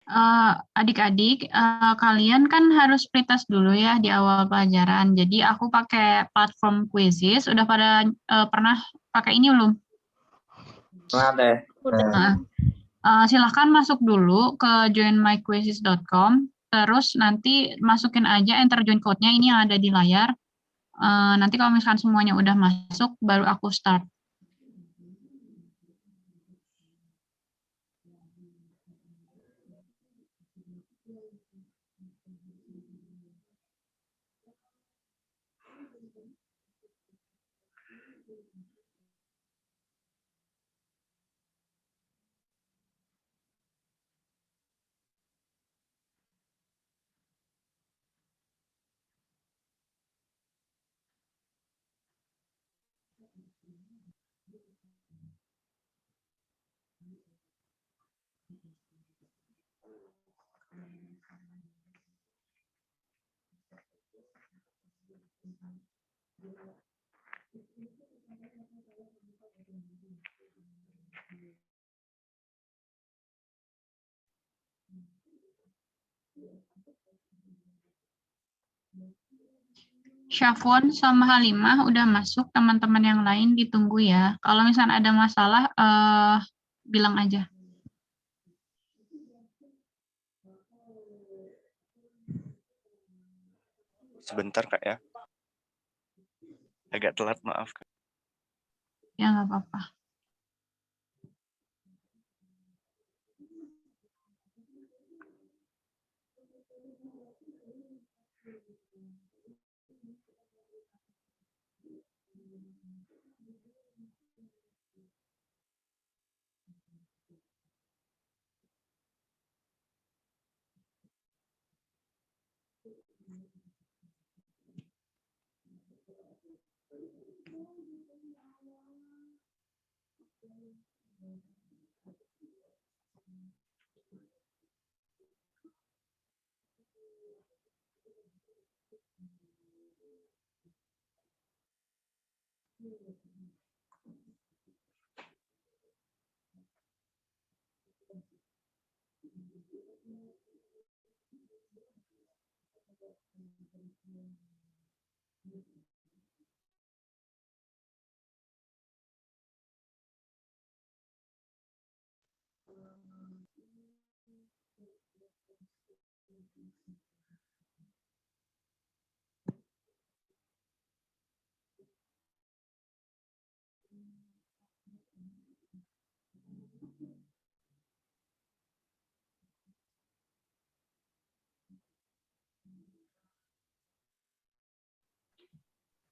Adik-adik, kalian kan harus pretest dulu ya di awal pelajaran. Jadi aku pakai platform Quizzes. Udah pada pernah pakai ini belum? Pernah deh. Nah, silahkan masuk dulu ke joinmyquizzes.com. Terus nanti masukin aja enter join code-nya, ini yang ada di layar. Nanti kalau misalkan semuanya udah masuk, baru aku start. Syafwon sama Halimah udah masuk, teman-teman yang lain ditunggu ya. Kalau misalnya ada masalah, bilang aja. Sebentar Kak ya. Agak telat, maaf Kak. Ya, nggak apa-apa.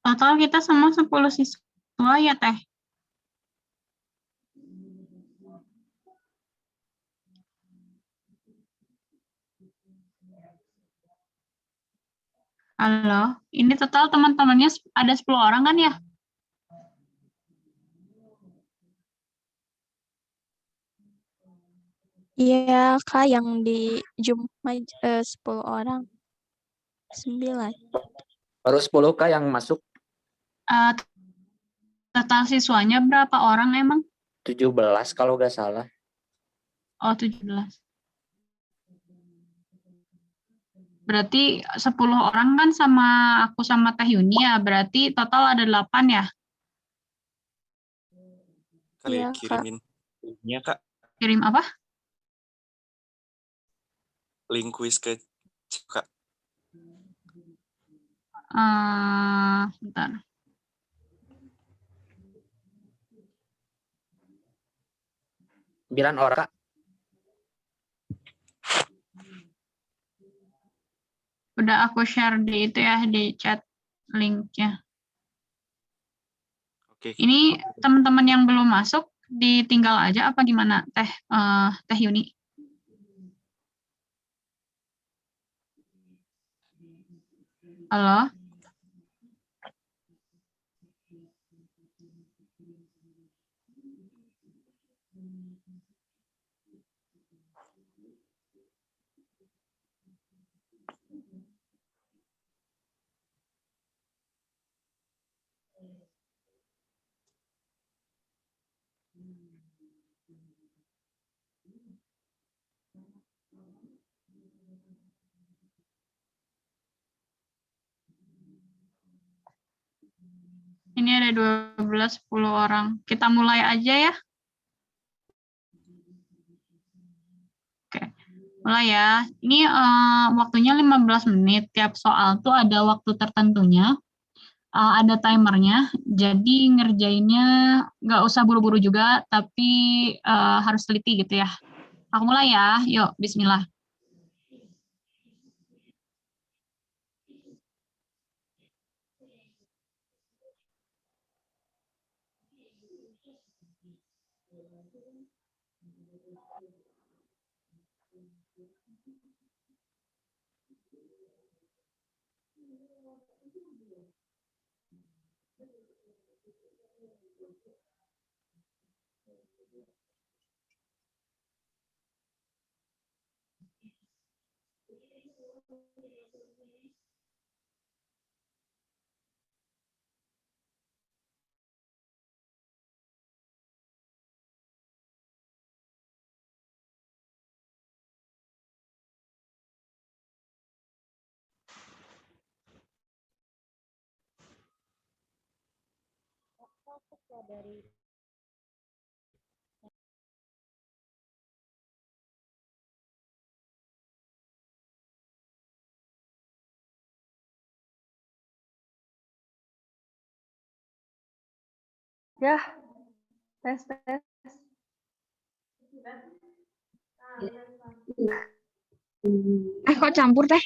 Total kita semua 10 siswa ya, Teh? Halo, ini total teman-temannya ada 10 orang kan ya? Iya, Kak, yang di Zoom 10 orang. 9. Baru 10 Kak yang masuk. Total siswanya berapa orang emang? 17 kalau nggak salah. Oh, 17. Berarti 10 orang kan sama aku sama Teh Yuni ya, berarti total ada 8 ya? Kali Iya, kirimin linknya Kak. Kirim apa? Link quiz ke Kak. Bentar. Bilang orang Kak. Udah aku share di itu ya, di chat linknya. Oke. Ini teman-teman yang belum masuk, ditinggal aja apa gimana, Teh Yuni? Halo? ada 12, 10 orang. Kita mulai aja ya. Oke, mulai ya. Ini waktunya 15 menit. Tiap soal tuh ada waktu tertentunya. Ada timernya, jadi ngerjainnya nggak usah buru-buru juga, tapi harus teliti gitu ya. Aku mulai ya, yuk, bismillah. Ya, tes. Kok campur teh?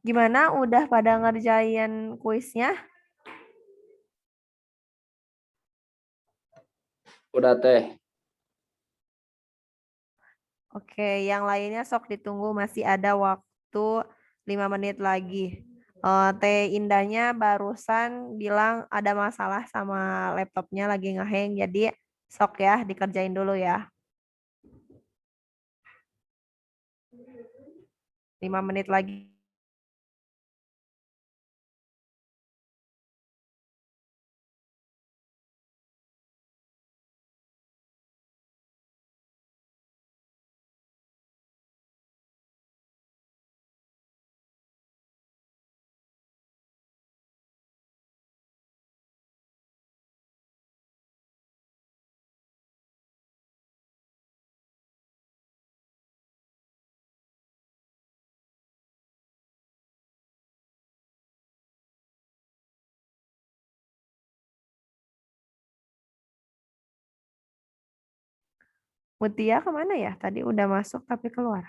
Gimana? Udah pada ngerjain kuisnya? Udah teh. Oke, yang lainnya sok ditunggu, masih ada waktu 5 menit lagi. Teh Indahnya barusan bilang ada masalah sama laptopnya lagi ngehang, jadi sok ya dikerjain dulu ya. 5 menit lagi. Mutia kemana ya? Tadi udah masuk tapi keluar.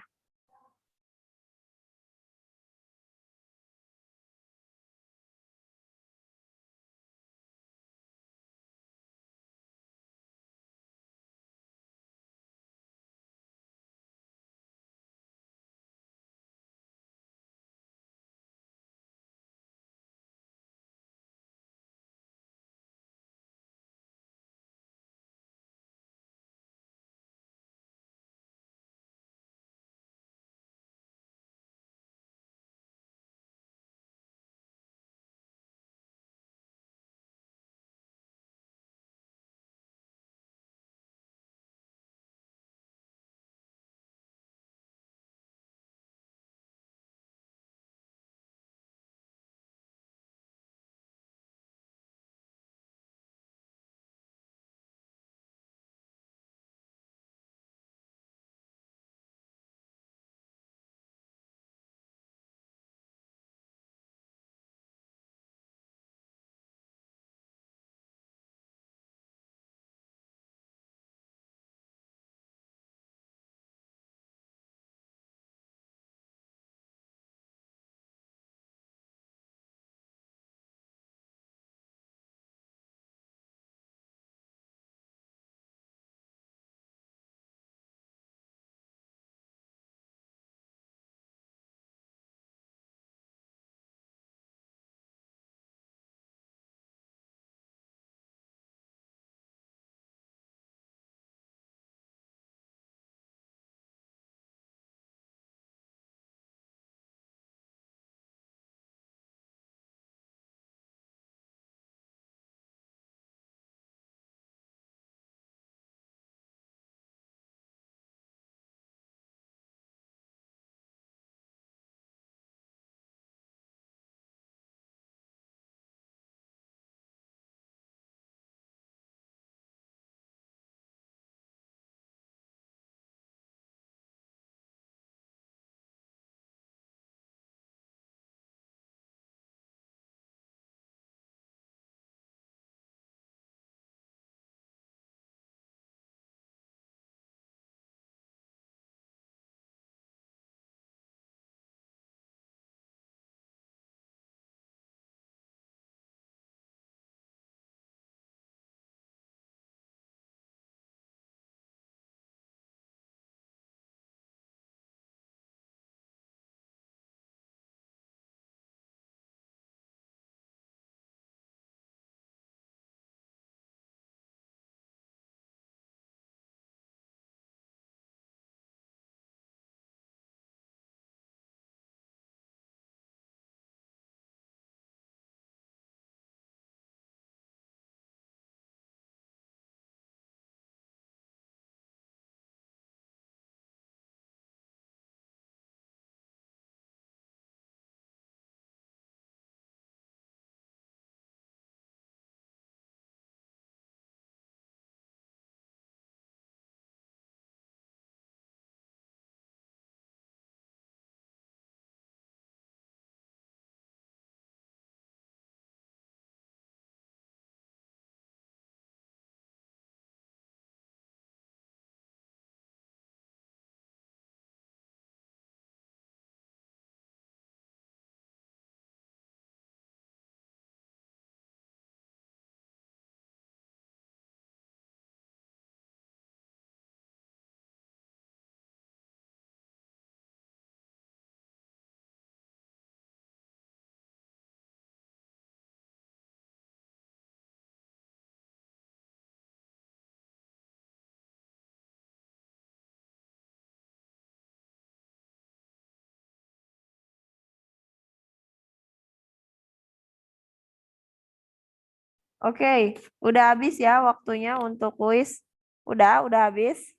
Oke, udah habis ya waktunya untuk kuis. Udah habis.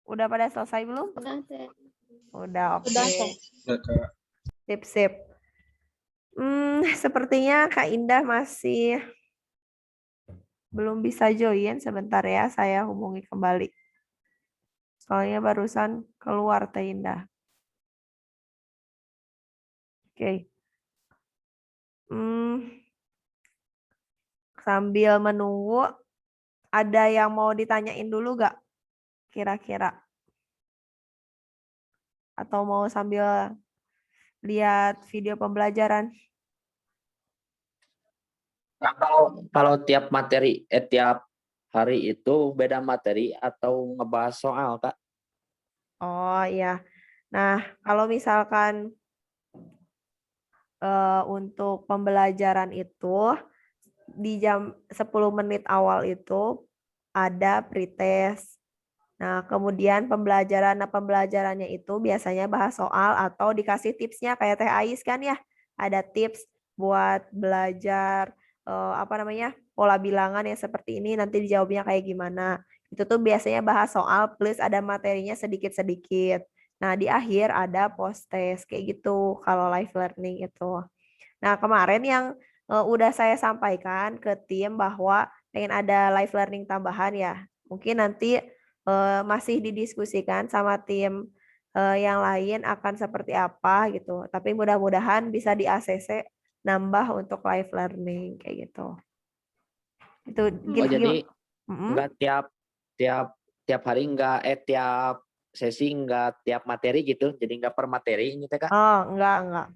Udah pada selesai belum? Udah, oke. Sip, sip. Sepertinya Kak Indah masih belum bisa join. Sebentar ya, saya hubungi kembali. Soalnya barusan keluar Teh Indah. Oke. Sambil menunggu, ada yang mau ditanyain dulu gak? Kira-kira. Atau mau sambil lihat video pembelajaran? Nah, kalau tiap materi, tiap hari itu beda materi atau ngebahas soal, Kak? Oh iya. Nah, kalau misalkan untuk pembelajaran itu di jam 10 menit awal itu ada pretest. Nah, kemudian pembelajarannya itu biasanya bahas soal atau dikasih tipsnya kayak Teh Ais kan ya. Ada tips buat belajar apa namanya? Pola bilangan yang seperti ini nanti dijawabnya kayak gimana. Itu tuh biasanya bahas soal plus ada materinya sedikit-sedikit. Nah, di akhir ada post test kayak gitu kalau live learning itu. Nah, kemarin yang udah saya sampaikan ke tim bahwa pengen ada live learning tambahan ya. Mungkin nanti masih didiskusikan sama tim yang lain akan seperti apa gitu. Tapi mudah-mudahan bisa di ACC nambah untuk live learning kayak gitu. Itu Oh, jadi Mm-mm. nggak tiap tiap tiap hari tiap sesi nggak tiap materi gitu, jadi nggak per materi ini Teh, Kak? Oh, enggak.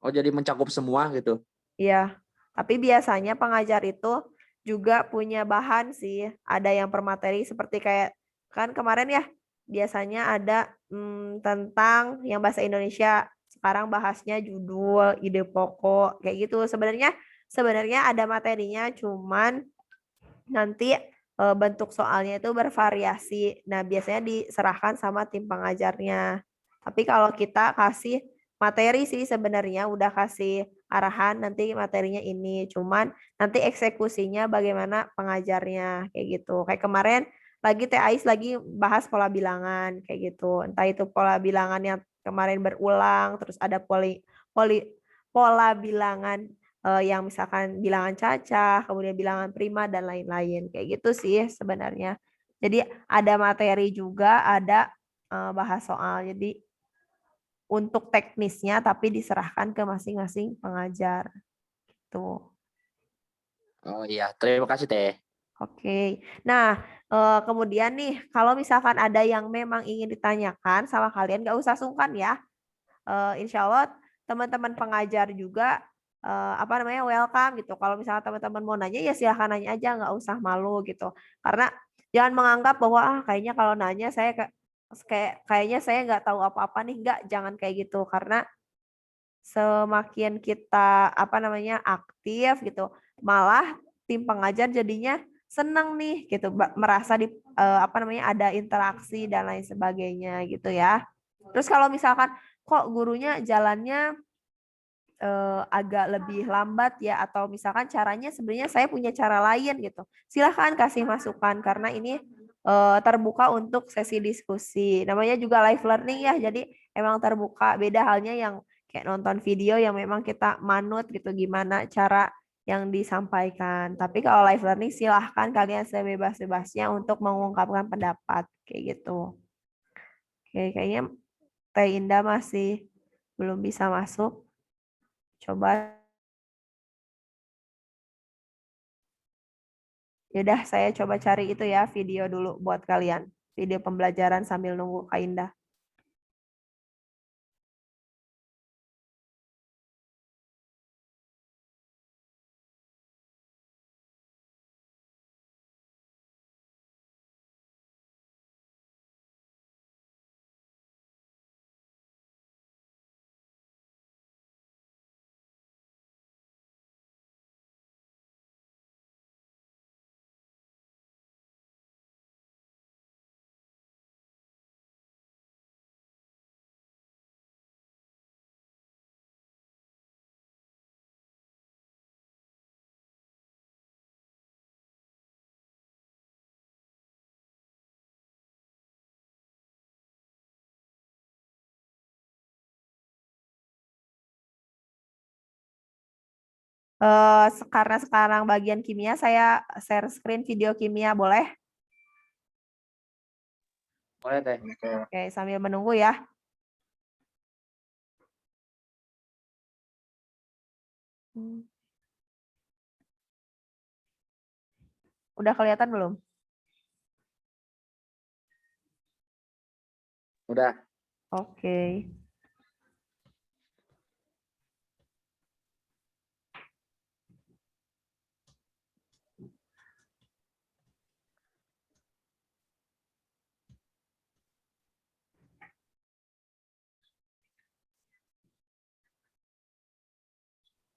Oh, jadi mencakup semua gitu. Iya, tapi biasanya pengajar itu juga punya bahan sih. Ada yang per materi seperti kayak kan kemarin ya, biasanya ada tentang yang bahasa Indonesia. Sekarang bahasnya judul, ide pokok, kayak gitu. Sebenarnya ada materinya, cuman nanti bentuk soalnya itu bervariasi. Nah, biasanya diserahkan sama tim pengajarnya. Tapi kalau kita kasih materi sih sebenarnya udah kasih arahan nanti materinya ini. Cuman nanti eksekusinya bagaimana pengajarnya kayak gitu. Kayak kemarin lagi Teh Ais lagi bahas pola bilangan kayak gitu. Entah itu pola bilangan yang kemarin berulang, terus ada poli pola bilangan yang misalkan bilangan cacah, kemudian bilangan prima dan lain-lain. Kayak gitu sih sebenarnya. Jadi ada materi juga, ada bahas soal. Jadi untuk teknisnya tapi diserahkan ke masing-masing pengajar. Tuh. Oh iya, terima kasih Teh. Oke. Nah, kemudian nih kalau misalkan ada yang memang ingin ditanyakan sama kalian, nggak usah sungkan ya. Insya Allah teman-teman pengajar juga apa namanya welcome gitu. Kalau misalnya teman-teman mau nanya ya silahkan nanya aja, nggak usah malu gitu. Karena jangan menganggap bahwa kayaknya kalau nanya saya kayaknya saya nggak tahu apa-apa nih, nggak, jangan kayak gitu. Karena semakin kita apa namanya aktif gitu, malah tim pengajar jadinya senang nih gitu, merasa di apa namanya ada interaksi dan lain sebagainya gitu ya. Terus kalau misalkan kok gurunya jalannya agak lebih lambat ya, atau misalkan caranya sebenarnya saya punya cara lain gitu, silahkan kasih masukan karena ini terbuka untuk sesi diskusi. Namanya juga live learning ya, jadi emang terbuka. Beda halnya yang kayak nonton video yang memang kita manut gitu gimana cara yang disampaikan. Tapi kalau live learning silahkan kalian sebebas-bebasnya untuk mengungkapkan pendapat kayak gitu. Oke, kayaknya Teh Indah masih belum bisa masuk. Coba. Yaudah, saya coba cari itu ya video dulu buat kalian. Video pembelajaran sambil nunggu Kak Indah. Karena sekarang bagian kimia, saya share screen video kimia, boleh? Boleh Teh. Oke, sambil menunggu ya. Udah kelihatan belum? Udah. Oke.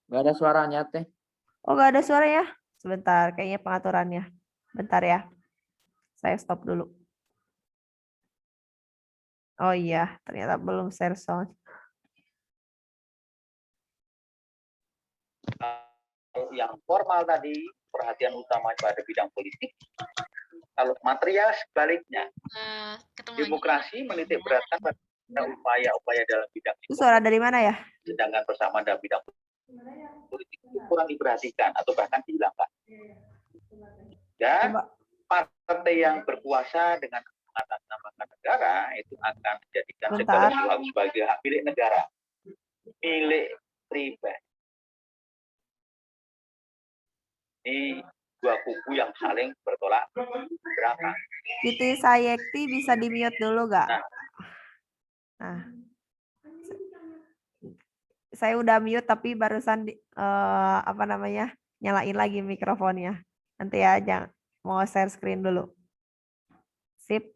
Nggak ada suaranya Teh. Oh, nggak ada suara ya? Sebentar, kayaknya pengaturannya. Bentar ya. Saya stop dulu. Oh iya, ternyata belum share sound. Yang formal tadi perhatian utama pada bidang politik. Kalau material sebaliknya, demokrasi menitik beratkan pada upaya-upaya dalam bidang Itu suara dari mana ya? sedangkan bersama dalam bidang politik itu kurang diperhatikan atau bahkan dihilangkan. Dan partai yang berkuasa dengan mengatasnamakan negara itu akan menjadikan segala sesuatu sebagai hak milik negara, milik pribadi. Ini dua kubu yang saling bertolak belakang. Siti Sayekti bisa di-mute dulu nggak? Nah. Saya udah mute tapi barusan nyalain lagi mikrofonnya. Nanti ya, jangan mau share screen dulu. Sip.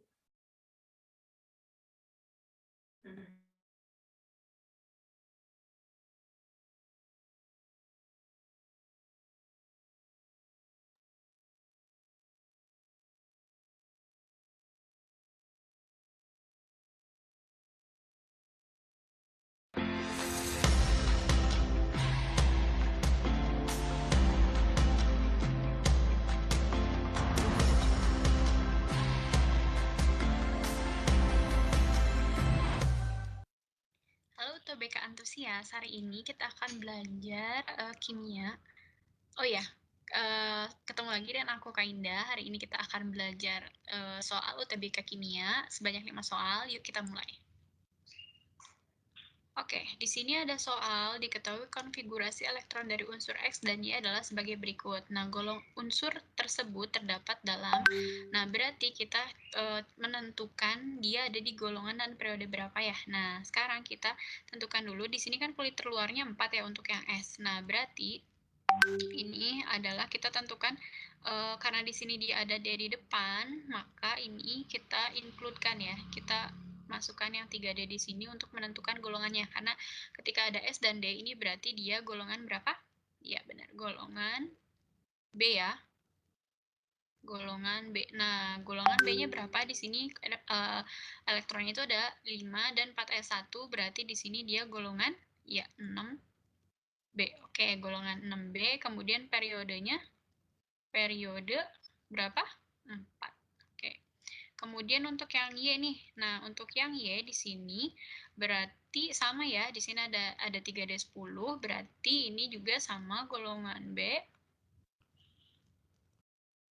Halo UTBK Antusias, hari ini kita akan belajar kimia. Oh ya, ketemu lagi dengan aku Kak Indah. Hari ini kita akan belajar soal UTBK Kimia sebanyak 5 soal. Yuk kita mulai. Oke, di sini ada soal diketahui konfigurasi elektron dari unsur X dan Y adalah sebagai berikut. Nah, unsur tersebut terdapat dalam, nah berarti kita menentukan dia ada di golongan dan periode berapa ya. Nah, sekarang kita tentukan dulu, di sini kan kulit terluarnya 4 ya untuk yang S. Nah, berarti ini adalah kita tentukan, karena di sini dia ada D di depan, maka ini kita include-kan ya, kita masukkan yang 3D di sini untuk menentukan golongannya, karena ketika ada S dan D ini berarti dia golongan berapa? Ya benar, golongan B ya. Golongan B. Nah, golongan B-nya berapa di sini? Elektronnya itu ada 5 dan 4S1, berarti di sini dia golongan ya 6B. Oke, golongan 6B, kemudian periodenya periode berapa? 4. Kemudian untuk yang Y nih. Nah, untuk yang Y di sini berarti sama ya. Di sini ada 3D10, berarti ini juga sama golongan B.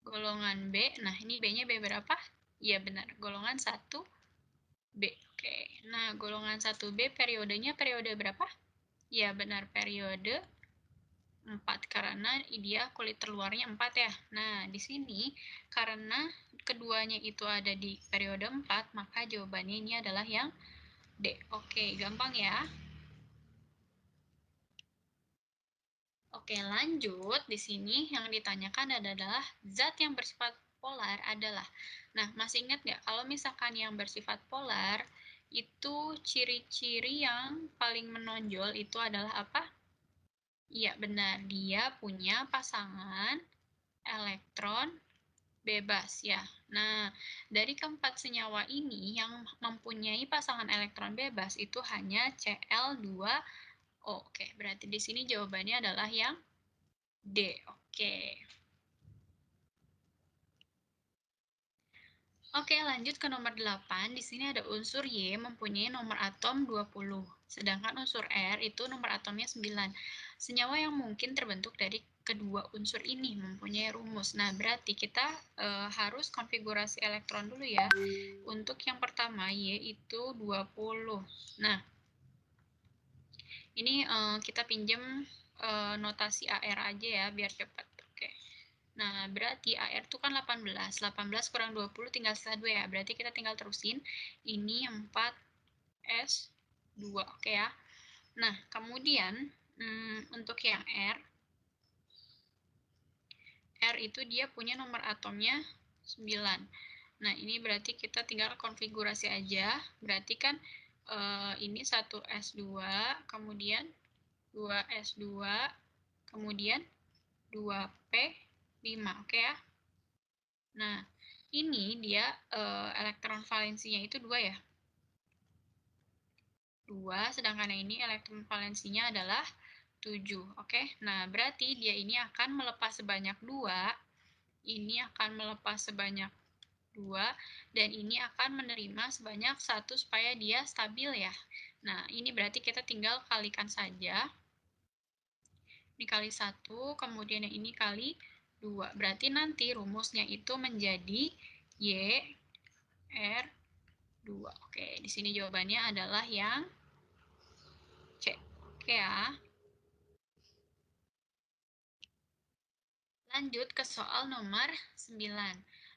Golongan B. Nah, ini B-nya B berapa? Iya benar, golongan 1B. Oke. Nah, golongan 1B periodenya periode berapa? Iya benar, periode 4 karena dia kulit terluarnya 4 ya. Nah, di sini karena keduanya itu ada di periode 4, maka jawabannya ini adalah yang D. Oke, gampang ya. Oke, lanjut. Di sini yang ditanyakan adalah zat yang bersifat polar adalah. Nah, masih ingat nggak kalau misalkan yang bersifat polar itu ciri-ciri yang paling menonjol itu adalah apa? Iya, benar. Dia punya pasangan elektron bebas ya. Nah, dari keempat senyawa ini yang mempunyai pasangan elektron bebas itu hanya Cl2O. Oke, berarti di sini jawabannya adalah yang D. Oke. Oke, lanjut ke nomor 8. Di sini ada unsur Y mempunyai nomor atom 20. Sedangkan unsur R itu nomor atomnya 9. Senyawa yang mungkin terbentuk dari kedua unsur ini mempunyai rumus. Nah, berarti kita harus konfigurasi elektron dulu ya. Untuk yang pertama, Y itu 20. Nah, ini kita pinjam notasi AR aja ya, biar cepat. Oke. Nah, berarti AR itu kan 18. 18 kurang 20 tinggal sisa 2 ya. Berarti kita tinggal terusin. Ini 4S2. Oke ya. Nah, kemudian untuk yang R itu dia punya nomor atomnya 9. Nah, ini berarti kita tinggal konfigurasi aja. Berarti kan ini 1S2, kemudian 2S2, kemudian 2P5. Oke ya. Nah, ini dia elektron valensinya itu 2 ya. 2, sedangkan ini elektron valensinya adalah 7. Oke, nah berarti dia ini akan melepas sebanyak 2, ini akan melepas sebanyak 2, dan ini akan menerima sebanyak 1 supaya dia stabil ya. Nah, ini berarti kita tinggal kalikan saja. Ini kali 1, kemudian yang ini kali 2. Berarti nanti rumusnya itu menjadi Y, R, 2. Oke, di sini jawabannya adalah yang C. Oke ya. Lanjut ke soal nomor 9.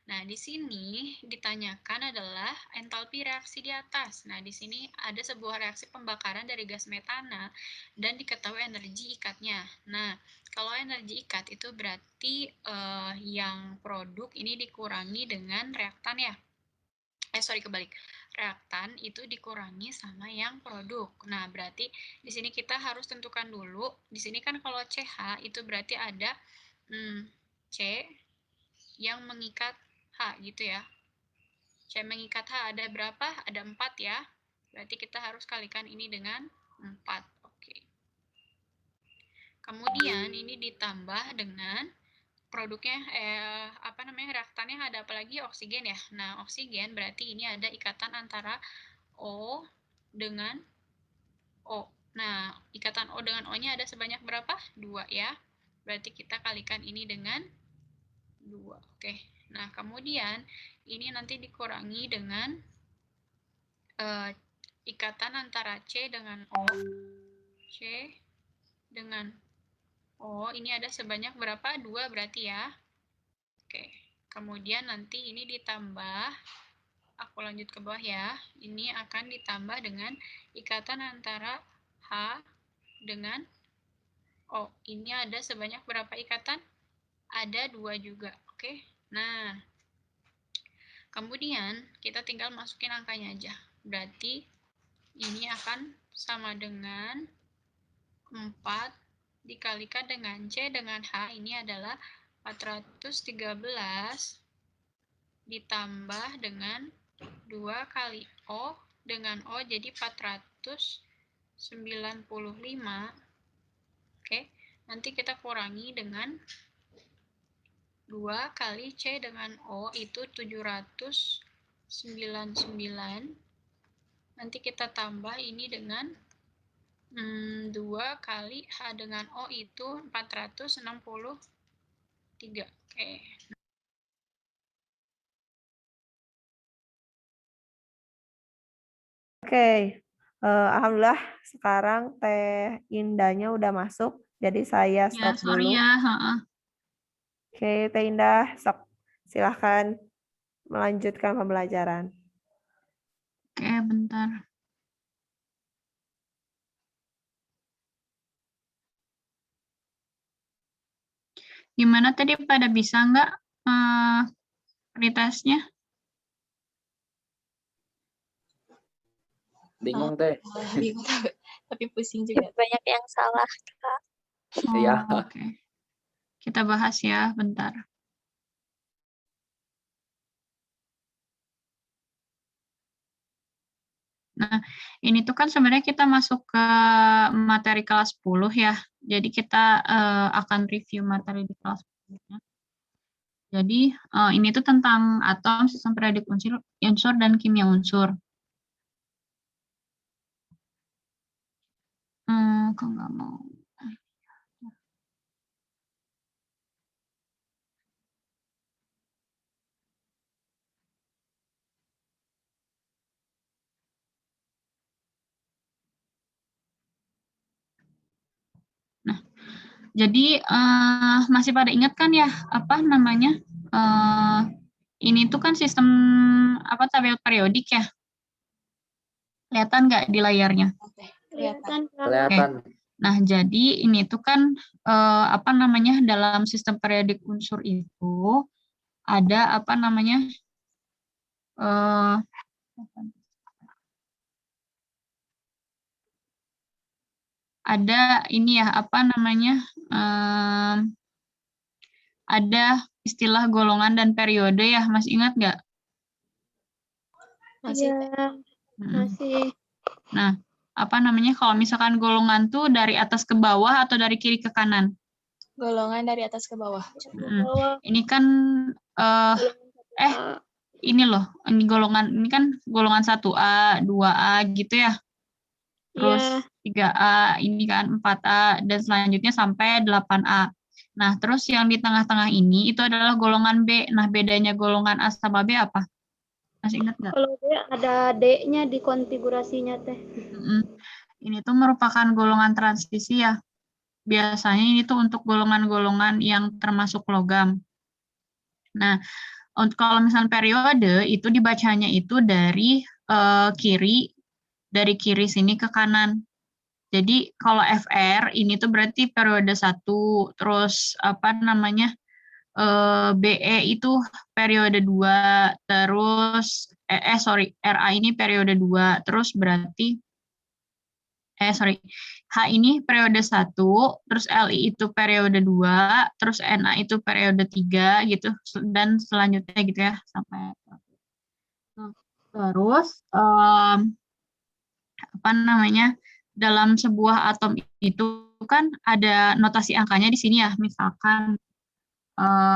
Nah, di sini ditanyakan adalah entalpi reaksi di atas. Nah, di sini ada sebuah reaksi pembakaran dari gas metana dan diketahui energi ikatnya. Nah, kalau energi ikat itu berarti yang produk ini dikurangi dengan reaktan ya. Kebalik. Reaktan itu dikurangi sama yang produk. Nah, berarti di sini kita harus tentukan dulu. Di sini kan kalau CH itu berarti ada C yang mengikat H gitu ya. C mengikat H ada berapa? Ada 4 ya. Berarti kita harus kalikan ini dengan 4. Oke. Kemudian ini ditambah dengan produknya reaktannya ada apa lagi? Oksigen ya. Nah, oksigen berarti ini ada ikatan antara O dengan O. Nah, ikatan O dengan O-nya ada sebanyak berapa? 2 ya. Berarti kita kalikan ini dengan 2. Oke. Nah, kemudian ini nanti dikurangi dengan ikatan antara C dengan O. C dengan O. Ini ada sebanyak berapa? 2 berarti ya. Oke. Kemudian nanti ini ditambah. Aku lanjut ke bawah ya. Ini akan ditambah dengan ikatan antara H dengan O. Ini ada sebanyak berapa ikatan? Ada 2 juga. Oke. Nah, kemudian kita tinggal masukin angkanya aja. Berarti ini akan sama dengan 4 dikalikan dengan C dengan H. Ini adalah 413 ditambah dengan 2 kali O dengan O jadi 495. Oke. Nanti kita kurangi dengan 2 kali C dengan O itu 799. Nanti kita tambah ini dengan 2 kali H dengan O itu 463. Oke. Oke. Alhamdulillah sekarang Teh Indahnya udah masuk. Jadi saya stop sorry dulu. ya. Oke, Teh Indah, sok silahkan melanjutkan pembelajaran. Oke, bentar. Gimana tadi pada bisa nggak pretestnya? Bingung Teh. Bingung, tapi pusing juga. Banyak yang salah, Kak. Iya. Oke. Kita bahas ya, bentar. Nah, ini tuh kan sebenarnya kita masuk ke materi kelas 10 ya. Jadi kita akan review materi di kelas 10. Jadi ini tuh tentang atom, sistem periodik unsur dan kimia unsur. Kok nggak mau? Nah, jadi masih pada ingat kan ya apa namanya? Ini tuh kan sistem apa tabel periodik ya? Kelihatan nggak di layarnya? Kelihatan. Kelihatan. Nah, jadi ini tuh kan apa namanya dalam sistem periodik unsur itu ada apa namanya ada ini ya apa namanya ada istilah golongan dan periode ya, masih ingat nggak? Masih. Masih. Nah, apa namanya kalau misalkan golongan tuh dari atas ke bawah atau dari kiri ke kanan? Golongan dari atas ke bawah. Ini kan ini loh, ini golongan ini kan golongan 1A, 2A gitu ya. Terus 3A, ini kan 4A dan selanjutnya sampai 8A. Nah, terus yang di tengah-tengah ini itu adalah golongan B. Nah, bedanya golongan A sama B apa? Masih ingat nggak? Kalau D ada D-nya di konfigurasinya teh. Ini tuh merupakan golongan transisi ya. Biasanya ini tuh untuk golongan-golongan yang termasuk logam. Nah, untuk kalau misalnya periode itu dibacanya itu dari kiri sini ke kanan. Jadi kalau FR ini tuh berarti periode 1, terus apa namanya BE itu periode 2, terus RA ini periode 2, terus berarti H ini periode 1, terus LI itu periode 2, terus NA itu periode 3 gitu dan selanjutnya gitu ya sampai terus apa namanya dalam sebuah atom itu kan ada notasi angkanya di sini ya. Misalkan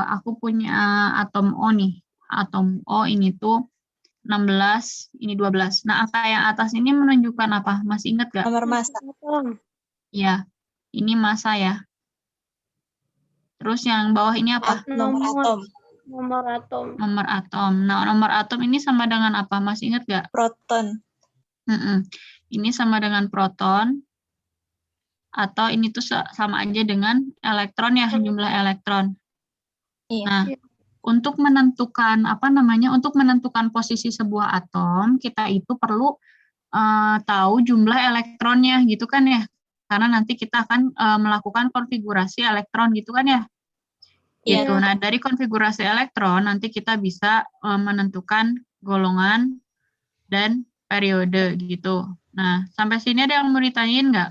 aku punya atom O nih. Atom O ini tuh 16, ini 12. Nah, angka yang atas ini menunjukkan apa? Masih ingat nggak? Nomor massa. Iya, ini massa ya. Terus yang bawah ini apa? Nomor atom. Nomor atom. Nah, nomor atom ini sama dengan apa? Masih ingat nggak? Proton. Ini sama dengan proton, atau ini tuh sama aja dengan elektron ya, jumlah elektron. Iya. Nah, untuk menentukan apa namanya, untuk menentukan posisi sebuah atom, kita itu perlu tahu jumlah elektronnya gitu kan ya, karena nanti kita akan melakukan konfigurasi elektron gitu kan ya. Iya. Gitu. Nah, dari konfigurasi elektron nanti kita bisa menentukan golongan dan periode gitu. Nah, sampai sini ada yang mau ditanyain nggak?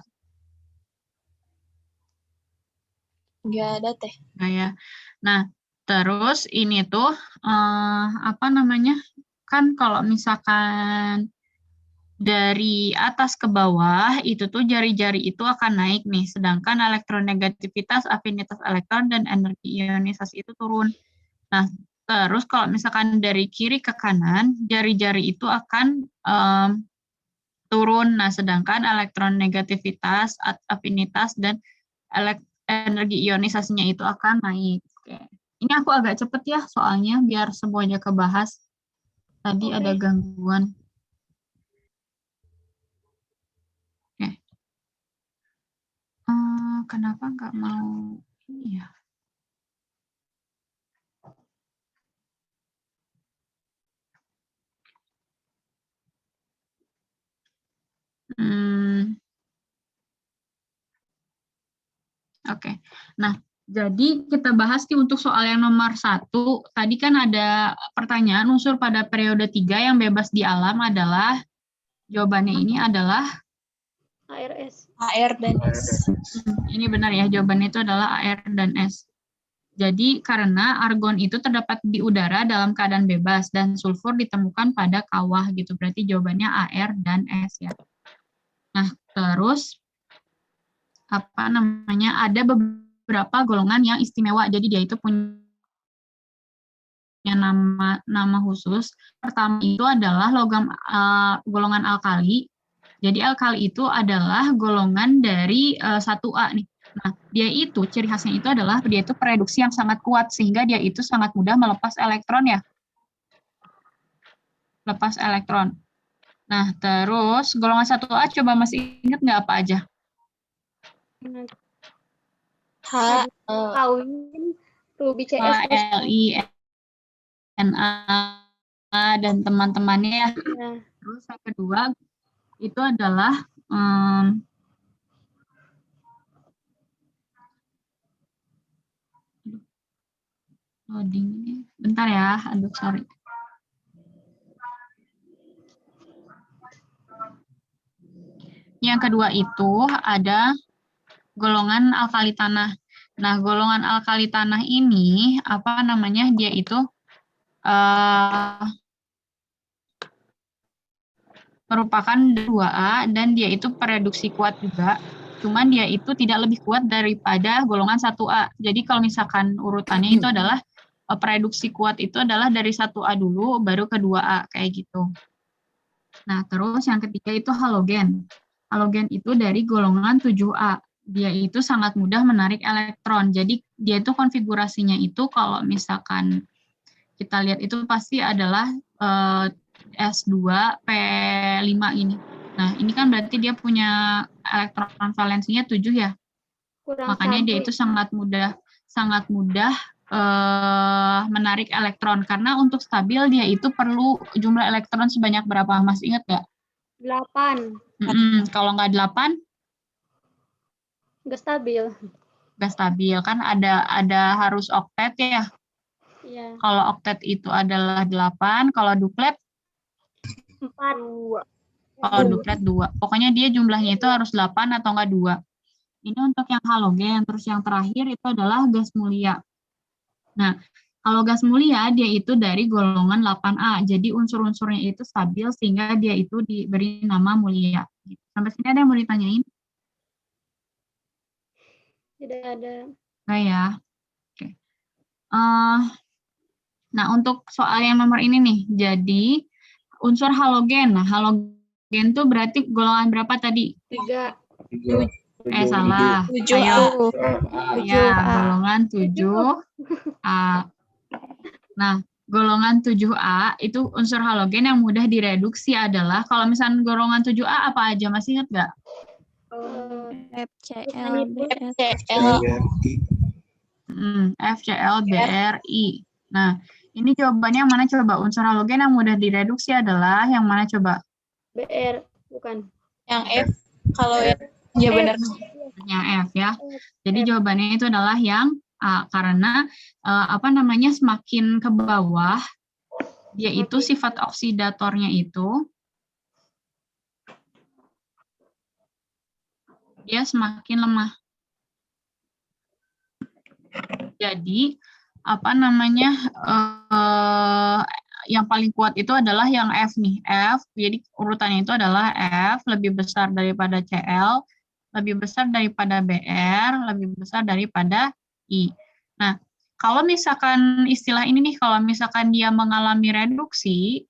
Nggak ada teh. Nggak ya. Nah, terus ini tuh apa namanya? Kan kalau misalkan dari atas ke bawah itu tuh jari-jari itu akan naik nih, sedangkan elektronegativitas, afinitas elektron dan energi ionisasi itu turun. Nah, terus kalau misalkan dari kiri ke kanan, jari-jari itu akan turun. Nah, sedangkan elektronegativitas, afinitas, dan energi ionisasinya itu akan naik. Oke. Ini aku agak cepet ya, soalnya biar semuanya kebahas. Tadi ada gangguan. Oke. Kenapa nggak mau ini ya? Oke. Nah, jadi kita bahas nih untuk soal yang nomor 1. Tadi kan ada pertanyaan unsur pada periode 3 yang bebas di alam adalah, jawabannya ini adalah ARS. AR dan S. Ini benar ya, jawabannya itu adalah AR dan S. Jadi karena argon itu terdapat di udara dalam keadaan bebas dan sulfur ditemukan pada kawah gitu. Berarti jawabannya AR dan S ya. Nah, terus apa namanya? Ada beberapa golongan yang istimewa. Jadi dia itu punya nama khusus. Pertama itu adalah logam golongan alkali. Jadi alkali itu adalah golongan dari 1A nih. Nah, dia itu ciri khasnya itu adalah dia itu pereduksi yang sangat kuat sehingga dia itu sangat mudah melepas elektron ya. Lepas elektron. Nah, terus golongan 1A coba masih ingat nggak apa aja? Kawin, Ruby CS, Li, Na, dan teman-temannya ya. Nah, Terus yang kedua itu adalah loading ini. Bentar ya, aduh sorry. Yang kedua itu ada golongan alkali tanah. Nah, golongan alkali tanah ini apa namanya? Dia itu merupakan 2A dan dia itu pereduksi kuat juga. Cuman dia itu tidak lebih kuat daripada golongan 1A. Jadi kalau misalkan urutannya itu adalah pereduksi kuat itu adalah dari 1A dulu baru ke 2A kayak gitu. Nah, terus yang ketiga itu halogen. Halogen itu dari golongan 7A. Dia itu sangat mudah menarik elektron. Jadi dia itu konfigurasinya itu kalau misalkan kita lihat itu pasti adalah S2 P5 ini. Nah, ini kan berarti dia punya elektron valensinya 7 ya. Makanya dia itu sangat mudah menarik elektron karena untuk stabil dia itu perlu jumlah elektron sebanyak berapa? Mas ingat nggak? 8. Kalau nggak 8 Nggak stabil. nggak stabil kan ada harus oktet ya. Iya. Kalau oktet itu adalah 8, kalau duplet 4. kalau duplet 2. Pokoknya dia jumlahnya itu harus 8 atau enggak 2. Ini untuk yang halogen. Terus yang terakhir itu adalah gas mulia. Nah, kalau gas mulia dia itu dari golongan 8A. Jadi unsur-unsurnya itu stabil sehingga dia itu diberi nama mulia. Sampai sini ada yang mau ditanyain? Tidak ada. Enggak ya? Oke. Nah, untuk soal yang nomor ini nih. Jadi unsur halogen. Nah, halogen itu berarti golongan berapa tadi? 3. Salah. 7A. Ya, golongan 7A. Nah, golongan 7A itu unsur halogen yang mudah direduksi adalah, kalau misalnya golongan 7A apa aja, masih ingat nggak? FCl, FCl, Bri. Nah, ini jawabannya yang mana coba? Unsur halogen yang mudah direduksi adalah yang mana coba? BR, bukan. yang F. Kalau ya benar. Yang F ya. Jadi jawabannya itu adalah yang A, karena semakin ke bawah dia itu sifat oksidatornya itu dia semakin lemah. Jadi yang paling kuat itu adalah yang F nih, F. Jadi urutannya itu adalah F lebih besar daripada Cl, lebih besar daripada Br, lebih besar daripada I. Nah, kalau misalkan istilah ini nih, kalau misalkan dia mengalami reduksi,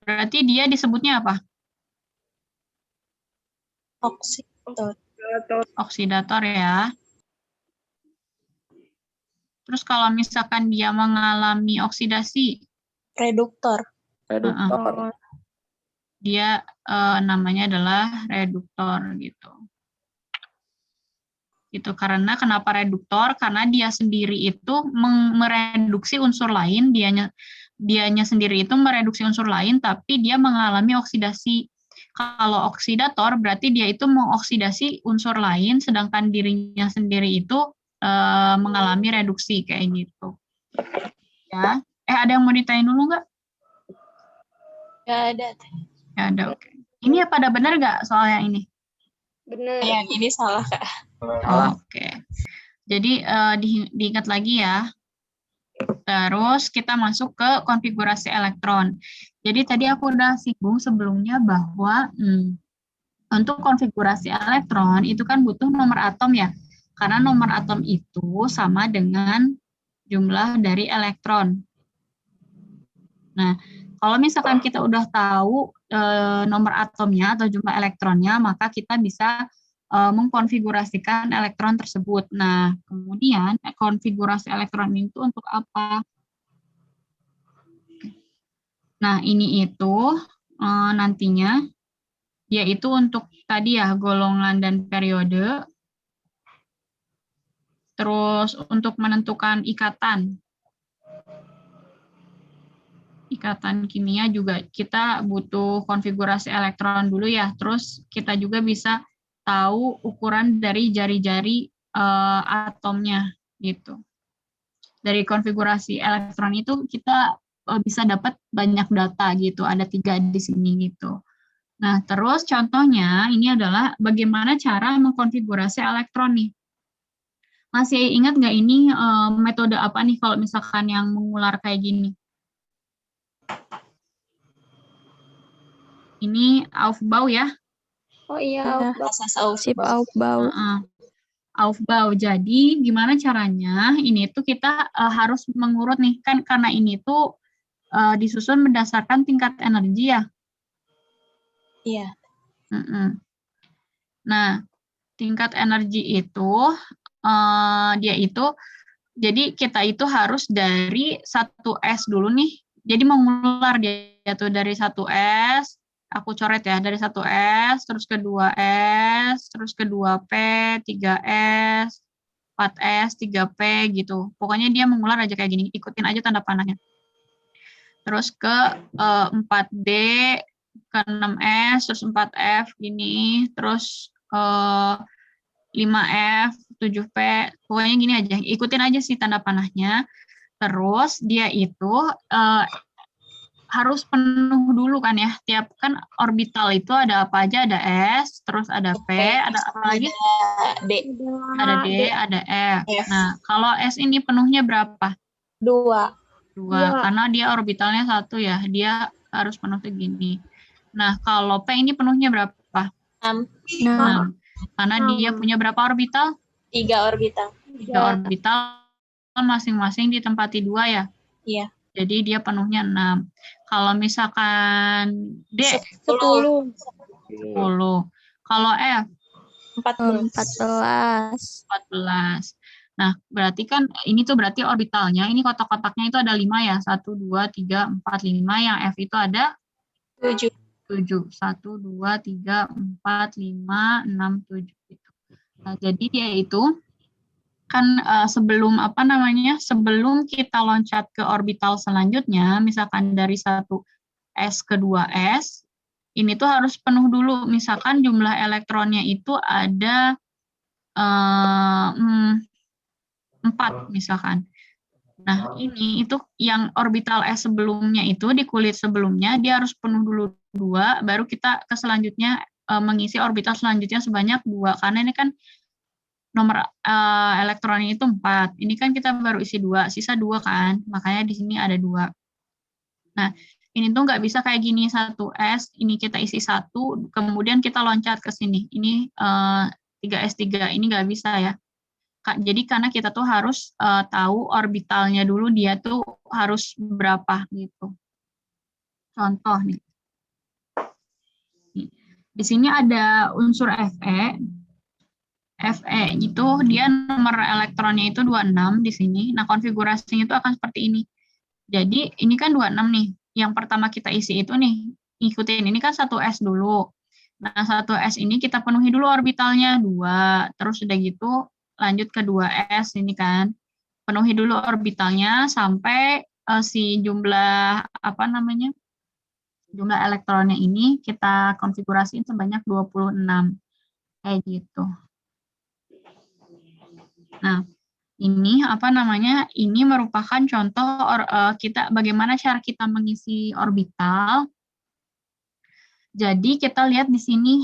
berarti dia disebutnya apa? Oksidator ya. Terus kalau misalkan dia mengalami oksidasi, Reduktor. Dia namanya adalah reduktor gitu. Gitu. Karena kenapa reduktor? Karena dia sendiri itu mereduksi unsur lain, dianya sendiri itu mereduksi unsur lain, tapi dia mengalami oksidasi. Kalau oksidator berarti dia itu mengoksidasi unsur lain, sedangkan dirinya sendiri itu mengalami reduksi kayak gitu. Ya, ada yang mau ditanya dulu nggak? Nggak ada. Ya ada, oke. Ini pada benar nggak soal yang ini? Benar. Yang ini salah, Kak. Oke. Jadi diingat lagi ya. Terus kita masuk ke konfigurasi elektron. Jadi tadi aku udah singgung sebelumnya bahwa untuk konfigurasi elektron itu kan butuh nomor atom ya. Karena nomor atom itu sama dengan jumlah dari elektron. Nah, kalau misalkan kita udah tahu nomor atomnya atau jumlah elektronnya, maka kita bisa mengkonfigurasikan elektron tersebut. Nah, kemudian konfigurasi elektron itu untuk apa? Nah, ini itu nantinya yaitu untuk tadi ya golongan dan periode. Terus untuk menentukan ikatan kimia juga kita butuh konfigurasi elektron dulu ya. Terus kita juga bisa tahu ukuran dari jari-jari atomnya gitu. Dari konfigurasi elektron itu kita bisa dapat banyak data gitu. Ada 3 di sini gitu. Nah, terus contohnya ini adalah bagaimana cara mengkonfigurasi elektron nih. Masih ingat nggak ini metode apa nih kalau misalkan yang mengular kayak gini? Ini Aufbau ya? Oh iya, Aufbau. Aufbau. Jadi gimana caranya? Ini tuh kita harus mengurut nih kan karena ini tuh disusun berdasarkan tingkat energi ya. Iya. Nah, tingkat energi itu dia itu jadi kita itu harus dari 1S dulu nih. Jadi mengular dia tuh dari 1S, aku coret ya, dari 1S, terus ke 2S, terus ke 2P, 3S, 4S, 3P gitu. Pokoknya dia mengular aja kayak gini, ikutin aja tanda panahnya. Terus ke 4D, ke 6S, terus 4F gini, terus 5F, 7P, pokoknya gini aja, ikutin aja sih tanda panahnya. Terus dia itu harus penuh dulu kan ya, tiap kan orbital itu ada apa aja, ada S, terus ada P, ada apa lagi? D. Ada D, ada F. Nah, kalau S ini penuhnya berapa? 2. 2, karena dia orbitalnya 1 ya, dia harus penuh segini. Nah, kalau P ini penuhnya berapa? 6. Karena dia punya berapa orbital? 3 orbital. 3 orbital, masing-masing ditempati 2 ya? Iya. Jadi dia penuhnya 6. Kalau misalkan D, 10. 10. Kalau F? 14. Nah, berarti kan ini tuh berarti orbitalnya, ini kotak-kotaknya itu ada 5 ya? 1, 2, 3, 4, 5. Yang F itu ada? 7. 7. 1, 2, 3, 4, 5, 6, 7. Gitu. Nah, jadi dia itu kan sebelum kita loncat ke orbital selanjutnya, misalkan dari 1S ke 2S, ini tuh harus penuh dulu. Misalkan jumlah elektronnya itu ada 4 misalkan. Nah, ini itu yang orbital S sebelumnya itu di kulit sebelumnya dia harus penuh dulu 2, baru kita ke selanjutnya mengisi orbital selanjutnya sebanyak 2. Karena ini kan nomor elektronnya itu 4. Ini kan kita baru isi 2, sisa 2 kan. Makanya di sini ada 2. Nah, ini tuh nggak bisa kayak gini 1S, ini kita isi 1, kemudian kita loncat ke sini. Ini 3S3, ini nggak bisa ya. Jadi karena kita tuh harus tahu orbitalnya dulu dia tuh harus berapa gitu. Contoh nih. Di sini ada unsur Fe. Fe itu dia nomor elektronnya itu 26 di sini. Nah, konfigurasinya itu akan seperti ini. Jadi ini kan 26 nih. Yang pertama kita isi itu nih, ikutin ini kan 1S dulu. Nah, 1S ini kita penuhi dulu orbitalnya 2. Terus udah gitu lanjut ke 2S ini kan. Penuhi dulu orbitalnya sampai si jumlah jumlah elektronnya ini kita konfigurasiin sebanyak 26. Kayak gitu. Nah, ini ini merupakan contoh kita bagaimana cara kita mengisi orbital. Jadi kita lihat di sini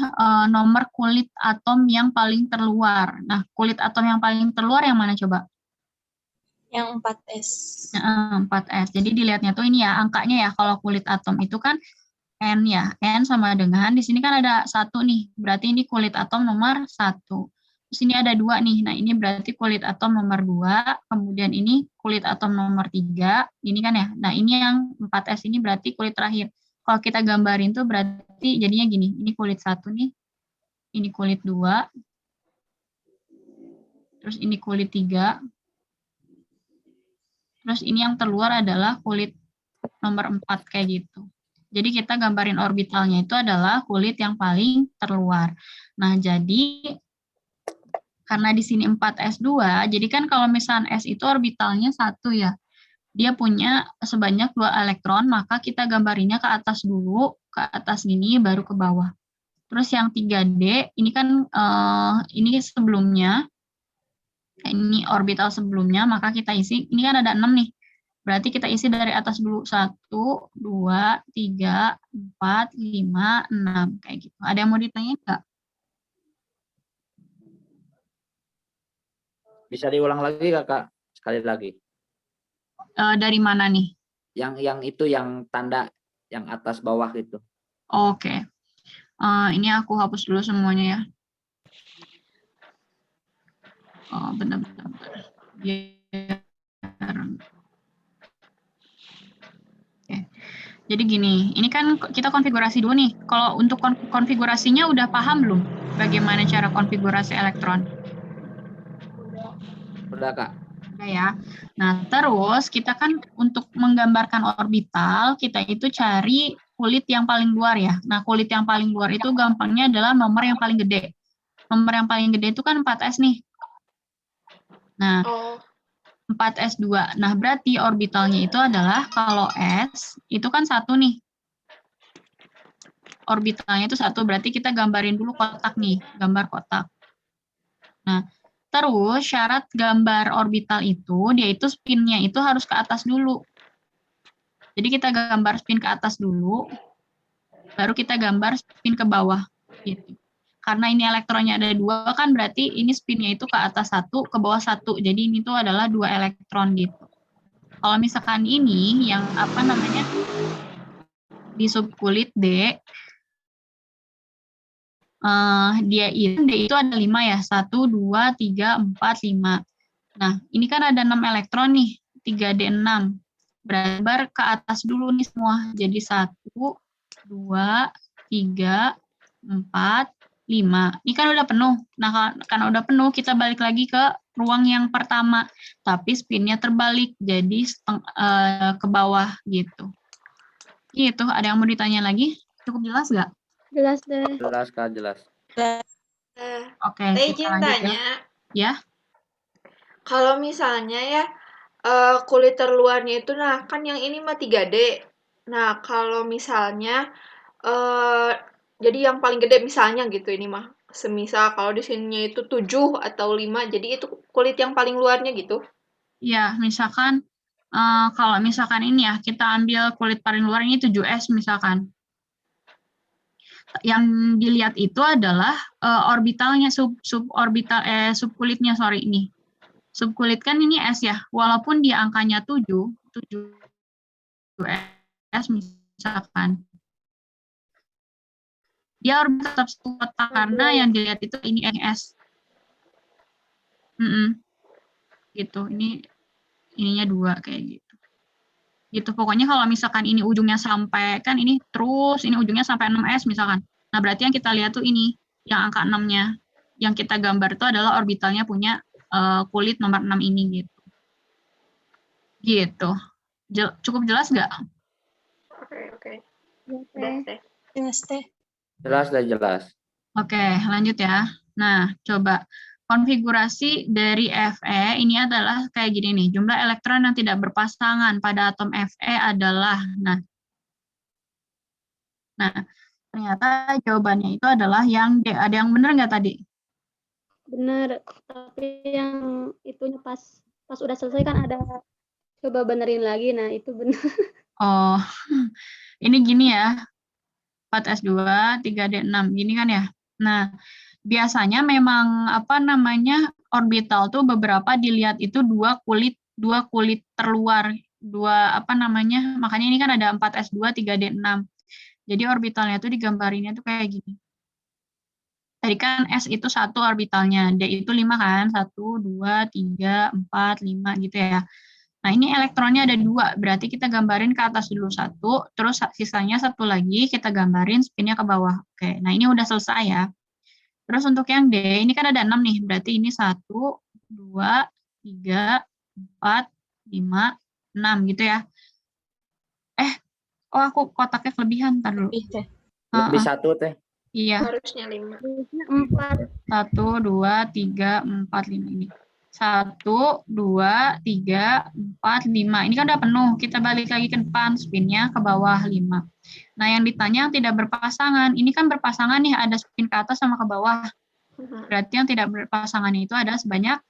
nomor kulit atom yang paling terluar. Nah, kulit atom yang paling terluar yang mana coba? Yang 4S. 4S. Jadi dilihatnya tuh ini ya angkanya ya. Kalau kulit atom itu kan N ya. N sama dengan di sini kan ada 1 nih. Berarti ini kulit atom nomor 1. Terus ini ada 2 nih. Nah, ini berarti kulit atom nomor 2. Kemudian ini kulit atom nomor 3. Ini kan ya. Nah, ini yang 4S ini berarti kulit terakhir. Kalau kita gambarin tuh berarti jadinya gini, ini kulit 1 nih, ini kulit 2, terus ini kulit 3, terus ini yang terluar adalah kulit nomor 4 kayak gitu. Jadi kita gambarin orbitalnya itu adalah kulit yang paling terluar. Nah, jadi karena di sini 4s2, jadi kan kalau misalnya S itu orbitalnya 1 ya. Dia punya sebanyak 2 elektron, maka kita gambarinnya ke atas dulu, ke atas gini, baru ke bawah. Terus yang 3D, ini kan ini sebelumnya, ini orbital sebelumnya, maka kita isi, ini kan ada 6 nih. Berarti kita isi dari atas dulu, 1, 2, 3, 4, 5, 6, kayak gitu. Ada yang mau ditanya nggak? Bisa diulang lagi Kakak? Sekali lagi. Dari mana nih? Yang itu yang tanda yang atas bawah itu. Oke. Ini aku hapus dulu semuanya ya. Oh, benar-benar. Oke. Jadi gini, ini kan kita konfigurasi dulu nih. Kalau untuk konfigurasinya udah paham belum? Bagaimana cara konfigurasi elektron? Udah Kak. Udah ya. Nah, terus kita kan untuk menggambarkan orbital, kita itu cari kulit yang paling luar ya. Nah, kulit yang paling luar itu gampangnya adalah nomor yang paling gede. Nomor yang paling gede itu kan 4s nih. Nah, 4s2. Nah, berarti orbitalnya itu adalah kalau S itu kan 1 nih. Orbitalnya itu 1, berarti kita gambarin dulu kotak nih, gambar kotak. Nah, terus syarat gambar orbital itu, dia itu spin-nya itu harus ke atas dulu. Jadi kita gambar spin ke atas dulu, baru kita gambar spin ke bawah. Gitu. Karena ini elektronnya ada 2 kan berarti ini spinnya itu ke atas 1, ke bawah 1. Jadi ini tuh adalah 2 elektron gitu. Kalau misalkan ini yang apa namanya di subkulit D, D itu ada 5 ya, 1, 2, 3, 4, 5. Nah, ini kan ada 6 elektron nih, 3D6. Berbar ke atas dulu nih semua. Jadi 1, 2, 3, 4, 5. Ini kan udah penuh. Nah, karena udah penuh, kita balik lagi ke ruang yang pertama. Tapi spinnya terbalik, jadi ke bawah gitu. Gitu, ada yang mau ditanya lagi? Cukup jelas nggak? Jelas deh. Jelas Kak, jelas. Oke, Saya kita izin lanjut ya. tanya, Ya, kalau misalnya ya kulit terluarnya itu, nah kan yang ini mah 3D. Nah kalau misalnya jadi yang paling gede misalnya gitu ini mah, semisal kalau di sininya itu 7 atau 5, jadi itu kulit yang paling luarnya gitu. ya misalkan kalau misalkan ini ya, kita ambil kulit paling luar ini 7S misalkan. Yang dilihat itu adalah orbitalnya, subkulitnya, sorry ini. Subkulit kan ini S ya, walaupun dia angkanya 7 S misalkan. Dia orbital tetap kotak karena yang dilihat itu ini S. Gitu, ininya 2 kayak gitu. Gitu, pokoknya kalau misalkan ini ujungnya sampai, kan ini terus, ini ujungnya sampai 6S misalkan. Nah, berarti yang kita lihat tuh ini, yang angka 6-nya. Yang kita gambar itu adalah orbitalnya punya kulit nomor 6 ini gitu. Gitu. Cukup jelas nggak? Oke. Oke. Jelas. Oke, lanjut ya. Nah, coba konfigurasi dari Fe ini adalah kayak gini nih. Jumlah elektron yang tidak berpasangan pada atom Fe adalah, nah, ternyata jawabannya itu adalah yang D. Ada yang benar nggak tadi? Benar, tapi yang itunya pas udah selesai kan ada coba benerin lagi, nah itu benar. Oh, ini gini ya, 4S2, 3D6, gini kan ya. Nah, biasanya memang apa namanya orbital tuh beberapa dilihat itu dua kulit terluar, makanya ini kan ada 4S2, 3D6. Jadi orbitalnya tuh digambarinnya tuh kayak gini. Tadi kan S itu 1 orbitalnya, D itu 5 kan, 1, 2, 3, 4, 5 gitu ya. Nah, ini elektronnya ada 2, berarti kita gambarin ke atas dulu 1, terus sisanya 1 lagi kita gambarin spinnya ke bawah. Oke, nah ini udah selesai ya. Terus untuk yang D, ini kan ada 6 nih, berarti ini 1, 2, 3, 4, 5, 6 gitu ya. Oh aku kotaknya kelebihan, ntar dulu. Lebih teh. Lebih 1 teh. Iya, Harusnya 5. 4. 1, 2, 3, 4, 5 ini. 1, 2, 3, 4, 5. Ini kan udah penuh. Kita balik lagi ke depan, spinnya ke bawah 5. Nah, yang ditanya yang tidak berpasangan. Ini kan berpasangan nih, ada spin ke atas sama ke bawah. Berarti yang tidak berpasangan itu ada sebanyak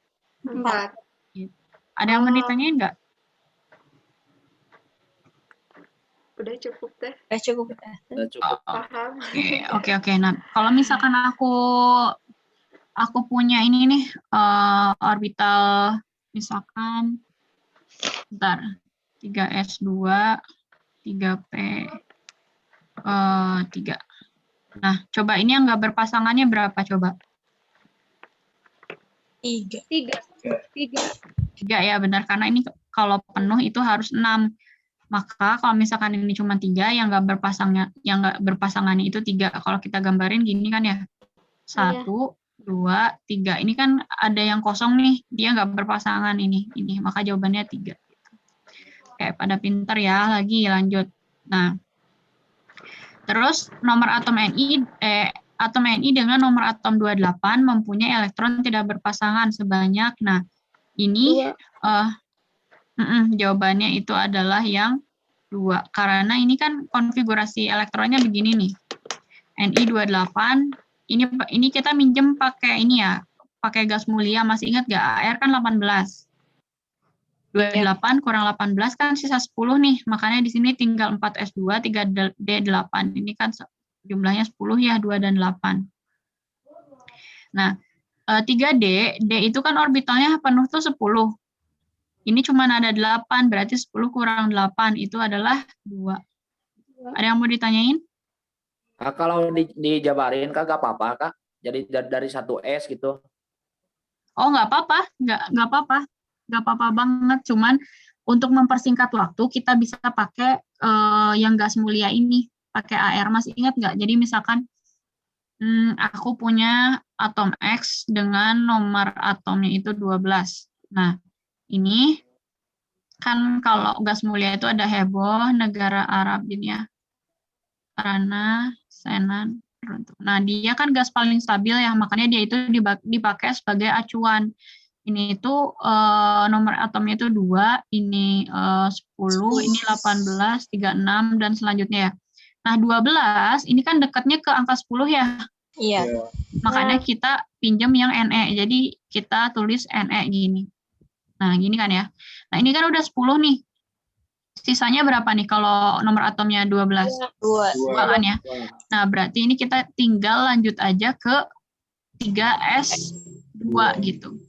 4. Ada yang mau ditanyain nggak? Udah cukup teh. Udah cukup ya. Udah cukup. Paham. Oke. Nah, kalau misalkan aku punya ini nih orbital misalkan bentar 3s2 3p 3. Nah, coba ini yang nggak berpasangannya berapa coba? 3. 3 ya, benar, karena ini kalau penuh itu harus 6. Maka kalau misalkan ini cuma 3, yang nggak berpasangannya itu 3. Kalau kita gambarin gini kan ya, 1, 2, 3. Ini kan ada yang kosong nih, dia nggak berpasangan ini. Maka jawabannya 3. Oke, pada pinter ya, lagi lanjut. Nah, terus nomor atom Ni dengan nomor atom 28 mempunyai elektron tidak berpasangan sebanyak. Nah, ini jawabannya itu adalah yang 2. Karena ini kan konfigurasi elektronnya begini nih. Ni28, ini kita minjem pakai ini ya, pakai gas mulia. Masih ingat nggak? AR kan 18. 28 kurang 18 kan sisa 10 nih. Makanya di sini tinggal 4s2, 3d8. Ini kan jumlahnya 10 ya, 2 dan 8. Nah, 3D, D itu kan orbitalnya penuh tuh 10. Ini cuma ada 8, berarti 10 kurang 8 itu adalah 2. Ada yang mau ditanyain? Kalau dijabarin Kak, nggak apa-apa Kak? Jadi dari 1S gitu. Oh, nggak apa-apa. Nggak apa-apa. Nggak apa-apa banget. Cuman untuk mempersingkat waktu, kita bisa pakai yang gas mulia ini. Pakai AR. Masih ingat nggak? Jadi misalkan aku punya atom X dengan nomor atomnya itu 12. Nah, ini kan kalau gas mulia itu ada heboh, negara Arab gini ya. Rana, Senan, Runtuh. Nah, dia kan gas paling stabil ya, makanya dia itu dipakai sebagai acuan. Ini itu nomor atomnya itu 2, ini 10, ini 18, 36, dan selanjutnya ya. Nah, 12 ini kan dekatnya ke angka 10 ya. Iya. Makanya kita pinjam yang Ne. Jadi kita tulis Ne gini. Nah, gini kan ya. Nah, ini kan udah 10 nih. Sisanya berapa nih kalau nomor atomnya 12? 2 kan ya. Nah, berarti ini kita tinggal lanjut aja ke 3s2 gitu.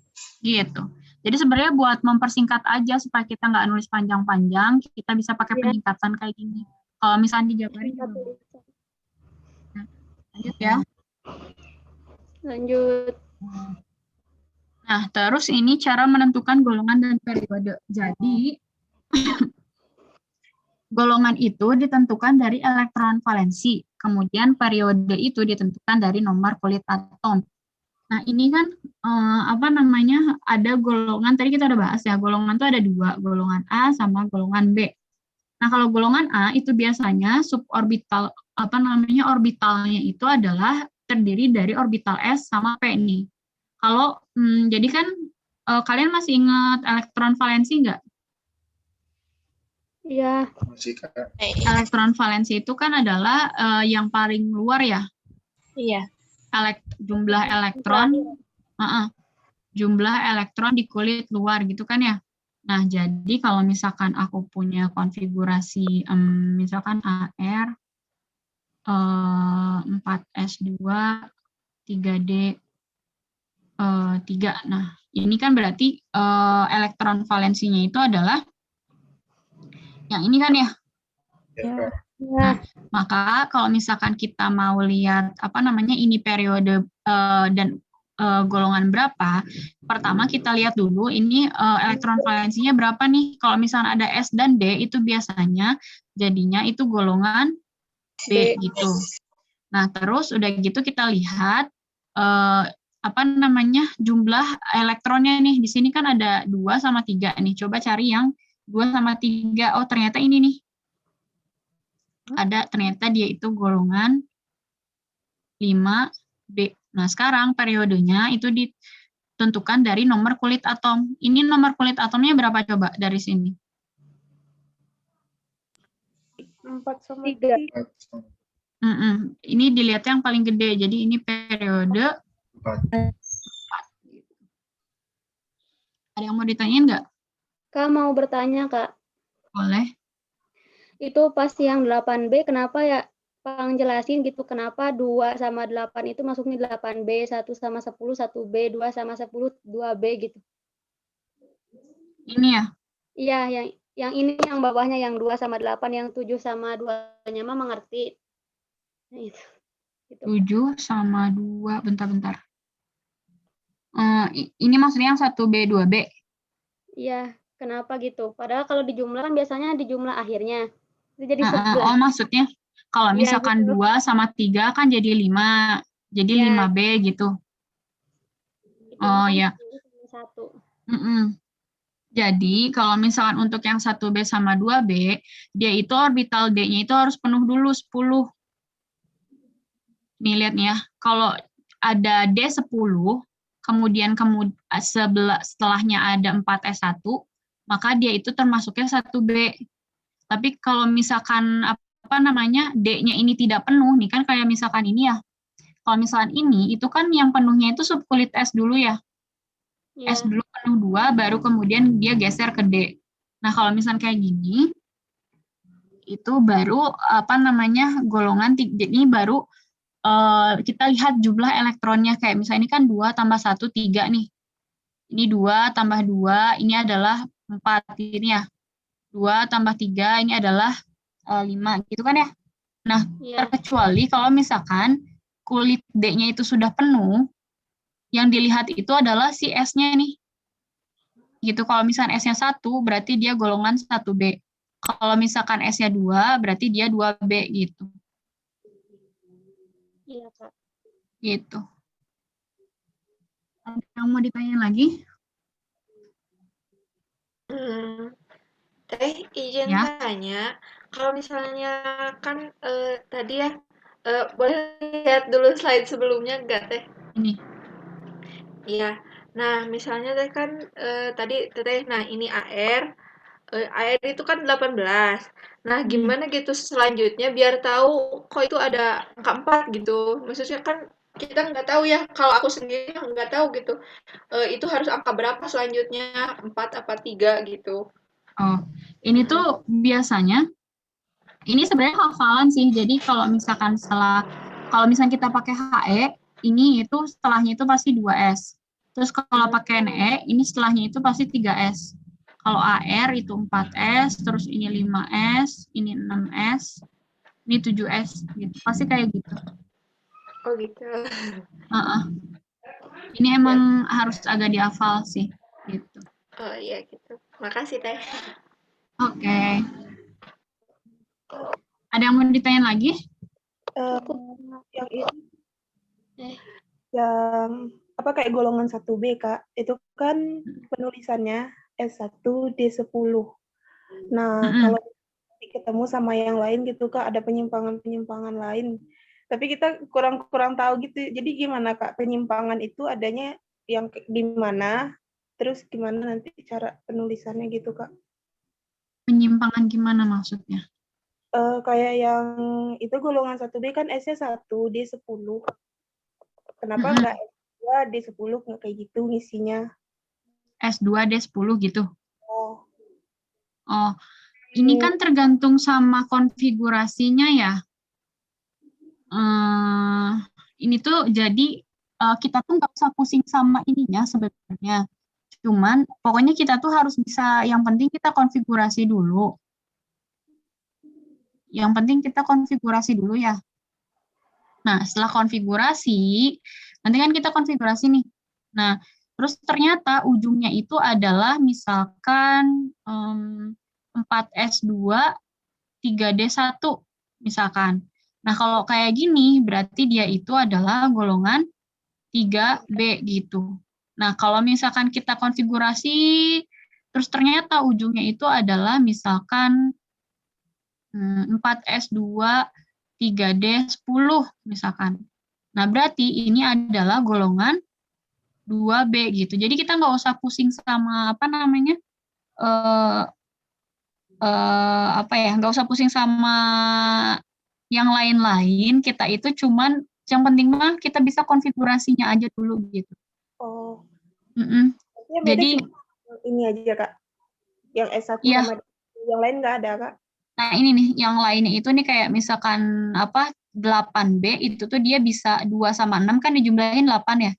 Jadi sebenarnya buat mempersingkat aja supaya kita nggak nulis panjang-panjang, kita bisa pakai peningkatan kayak gini. Kalau misalnya dijabarin juga. Nah, lanjut ya. Lanjut. Nah, terus ini cara menentukan golongan dan periode. Jadi, golongan itu ditentukan dari elektron valensi. Kemudian periode itu ditentukan dari nomor kulit atom. Nah, ini kan ada golongan, tadi kita udah bahas ya, golongan itu ada 2, golongan A sama golongan B. Nah, kalau golongan A itu biasanya suborbital, orbitalnya itu adalah terdiri dari orbital S sama P nih. Kalau, jadi kan kalian masih ingat elektron valensi nggak? Iya. Elektron valensi itu kan adalah yang paling luar ya. Iya. Jumlah elektron di kulit luar gitu kan ya. Nah, jadi kalau misalkan aku punya konfigurasi misalkan AR 4s2 3d 3. Nah, ini kan berarti elektron valensinya itu adalah yang ini kan ya. Nah, maka kalau misalkan kita mau lihat ini periode dan golongan berapa, pertama kita lihat dulu ini elektron valensinya berapa nih. Kalau misalnya ada S dan D itu biasanya jadinya itu golongan B gitu. Nah, terus udah gitu kita lihat jumlah elektronnya nih. Di sini kan ada 2 sama 3 nih. Coba cari yang 2 sama 3. Oh, ternyata ini nih. Ternyata dia itu golongan 5B. Nah, sekarang periodenya itu ditentukan dari nomor kulit atom. Ini nomor kulit atomnya berapa coba dari sini? 4/3. Ini dilihat yang paling gede. Jadi ini periode 4. Ada yang mau ditanyain nggak? Kak mau bertanya, Kak. Boleh. Itu pas yang 8B, kenapa ya? Bang jelasin gitu, kenapa 2 sama 8 itu masuknya 8B, 1 sama 10, 1B, 2 sama 10, 2B gitu. Ini ya? Iya, yang ini yang bawahnya yang 2 sama 8, yang 7 sama 2-nya mah mengerti. Nah, itu. Gitu. 7 sama 2, bentar. Ini maksudnya yang 1B, 2B? Iya, kenapa gitu? Padahal kalau dijumlah kan biasanya di jumlah akhirnya. Itu jadi 11. Oh, maksudnya kalau misalkan gitu. 2 sama 3 kan jadi 5. Jadi 5B gitu. Oh ya. Jadi kalau misalkan untuk yang 1B sama 2B, dia itu orbital D-nya itu harus penuh dulu 10. Nih lihat nih ya, kalau ada D10, kemudian setelahnya ada 4S1, maka dia itu termasuknya 1B. Tapi kalau misalkan D-nya ini tidak penuh, nih kan kayak misalkan ini ya. Kalau misalkan ini, itu kan yang penuhnya itu subkulit S dulu ya. S dulu penuh 2, baru kemudian dia geser ke D. Nah, kalau misalkan kayak gini, itu baru golongan ini baru kita lihat jumlah elektronnya. Kayak misalnya ini kan 2 tambah 1, 3 nih. Ini 2 tambah 2, ini adalah 4 ini ya. 2 tambah 3, ini adalah 5, gitu kan ya. Nah, terkecuali kalau misalkan kulit D-nya itu sudah penuh, yang dilihat itu adalah si S-nya nih. Gitu, kalau misalkan S-nya 1, berarti dia golongan 1B. Kalau misalkan S-nya 2, berarti dia 2B gitu. Iya, Kak. Gitu. Ada yang mau ditanya lagi? Teh, izin tanya, kalau misalnya kan tadi ya, boleh lihat dulu slide sebelumnya nggak Teh? Ini. Iya. Nah, misalnya Teh kan tadi Teh, nah ini AR itu kan 18. Nah, gimana gitu selanjutnya biar tahu kok itu ada angka 4 gitu. Maksudnya kan kita nggak tahu ya, kalau aku sendiri nggak tahu gitu. Itu harus angka berapa selanjutnya, 4 apa 3 gitu. Oh, ini tuh biasanya, ini sebenarnya hafalan sih. Jadi kalau misalkan kita pakai HE, ini itu setelahnya itu pasti 2S. Terus kalau pakai NE, ini setelahnya itu pasti 3S. Kalau AR itu 4S, terus ini 5S, ini 6S, ini 7S, gitu. Pasti kayak gitu. Oh gitu. Ini emang harus agak dihafal sih, gitu. Oh iya gitu. Makasih Teh. Oke. Ada yang mau ditanya lagi? Yang ini, yang kayak golongan 1B Kak, itu kan penulisannya S1 D10. Nah, kalau ketemu sama yang lain gitu Kak, ada penyimpangan lain. Tapi kita kurang tahu gitu. Jadi gimana Kak, penyimpangan itu adanya yang di mana? Terus gimana nanti cara penulisannya gitu Kak? Penyimpangan gimana maksudnya? Kayak yang itu golongan 1B kan S-nya 1, D10. Kenapa nggak S2, D10 nggak kayak gitu ngisinya? S2, D10 gitu? Oh, ini kan tergantung sama konfigurasinya ya. Ini tuh jadi kita tuh nggak usah pusing sama ininya sebenarnya. Cuman pokoknya kita tuh harus bisa, yang penting kita konfigurasi dulu. Yang penting kita konfigurasi dulu ya. Nah, setelah konfigurasi, nanti kan kita konfigurasi nih. Nah, terus ternyata ujungnya itu adalah misalkan 4S2, 3D1, misalkan. Nah, kalau kayak gini, berarti dia itu adalah golongan 3B gitu. Nah, kalau misalkan kita konfigurasi, terus ternyata ujungnya itu adalah misalkan 4S2, 3D10 misalkan. Nah, berarti ini adalah golongan 2B gitu. Jadi kita nggak usah pusing sama apa namanya, nggak usah pusing sama yang lain-lain. Kita itu cuman yang penting mah kita bisa konfigurasinya aja dulu gitu. Oh. Jadi ini aja Kak. Yang S1 iya. sama yang lain nggak ada Kak? Nah ini nih, yang lainnya itu nih kayak misalkan 8B itu tuh dia bisa 2/6 kan dijumlahin 8 ya.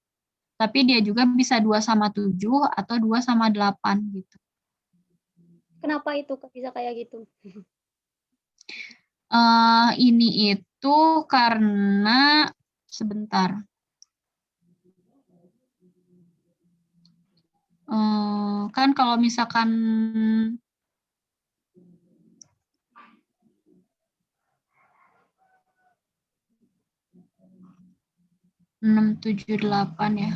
Tapi dia juga bisa 2/7 atau 2/8 gitu. Kenapa itu bisa kayak gitu? Ini itu karena sebentar. Kan kalau misalkan 678 ya.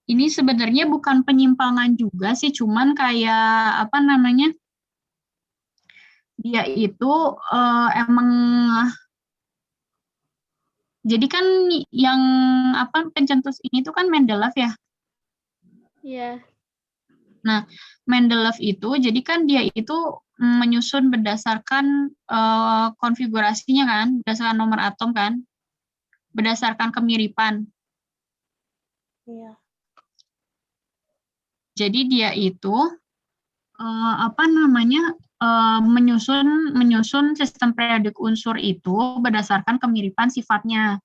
Ini sebenarnya bukan penyimpangan juga sih, cuman kayak apa namanya? Dia itu emang jadi kan yang pencetus ini tuh kan Mendeleev ya. Iya. Nah, Mendeleev itu jadi kan dia itu menyusun berdasarkan konfigurasinya kan, berdasarkan nomor atom kan, berdasarkan kemiripan. Iya. Jadi dia itu menyusun sistem periodik unsur itu berdasarkan kemiripan sifatnya.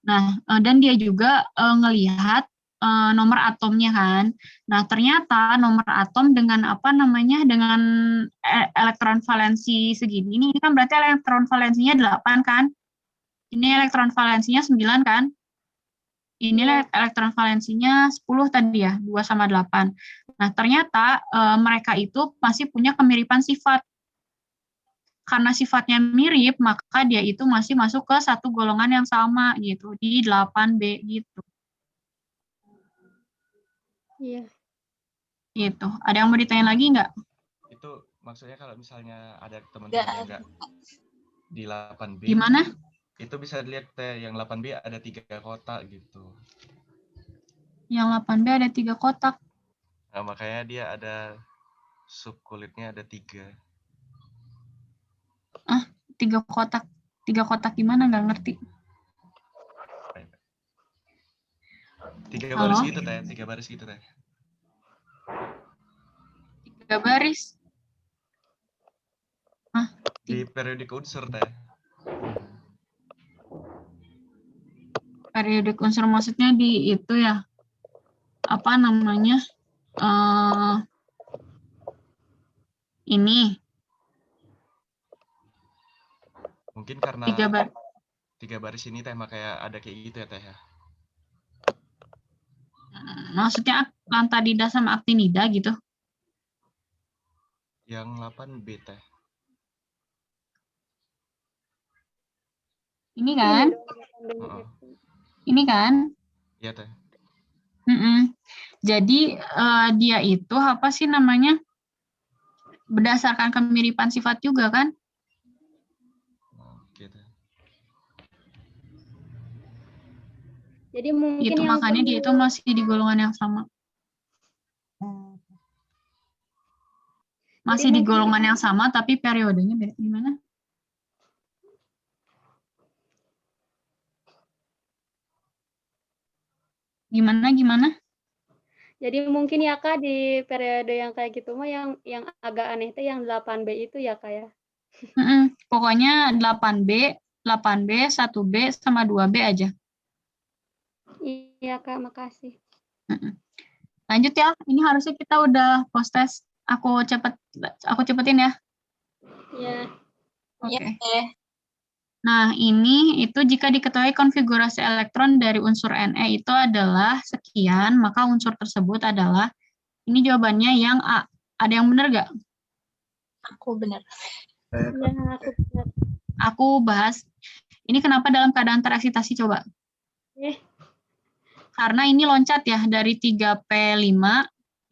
Nah, dan dia juga ngelihat nomor atomnya kan. Nah, ternyata nomor atom dengan dengan elektron valensi segini, ini kan berarti elektron valensinya 8 kan? Ini elektron valensinya 9 kan? Ini elektron valensinya 10 tadi ya, 2/8. Nah, ternyata mereka itu masih punya kemiripan sifat. Karena sifatnya mirip, maka dia itu masih masuk ke satu golongan yang sama gitu, di 8B gitu. Iya. Gitu. Ada yang mau ditanya lagi nggak? Itu maksudnya kalau misalnya ada teman-teman yang nggak di 8B. Gimana? Itu bisa dilihat yang 8B ada 3 kotak gitu. Yang 8B ada 3 kotak. Nah, makanya dia ada subkulitnya ada 3. 3 kotak. 3 kotak gimana? Nggak ngerti. 3 baris gitu teh. 3 baris gitu teh. 3 baris. Di periodik unsur teh. Periodik unsur maksudnya di itu ya. Apa namanya? Ini. Mungkin karena 3 baris ini teh makanya ada kayak gitu ya teh ya. Maksudnya lantadida sama aktinida gitu. Yang 8B teh. Ini kan? Ini kan? Iya teh. Jadi dia itu apa sih namanya? Berdasarkan kemiripan sifat juga kan? Oke teh. Jadi mungkin itu makanya dia itu masih di golongan yang sama. Masih di golongan yang sama tapi periodenya beda. Gimana? Gimana? Jadi mungkin ya Kak di periode yang kayak gitu mah yang agak aneh itu yang 8B itu ya Kak ya. Pokoknya 8B, 1B sama 2B aja. Iya Kak, makasih. Lanjut ya. Ini harusnya kita udah post test. Aku cepetin ya. Iya. Oke. Nah, ini itu jika diketahui konfigurasi elektron dari unsur Ne itu adalah sekian, maka unsur tersebut adalah, ini jawabannya yang A. Ada yang benar nggak? Aku benar. Ya, aku benar. Aku bahas, ini kenapa dalam keadaan tereksitasi coba? Karena ini loncat ya, dari 3P5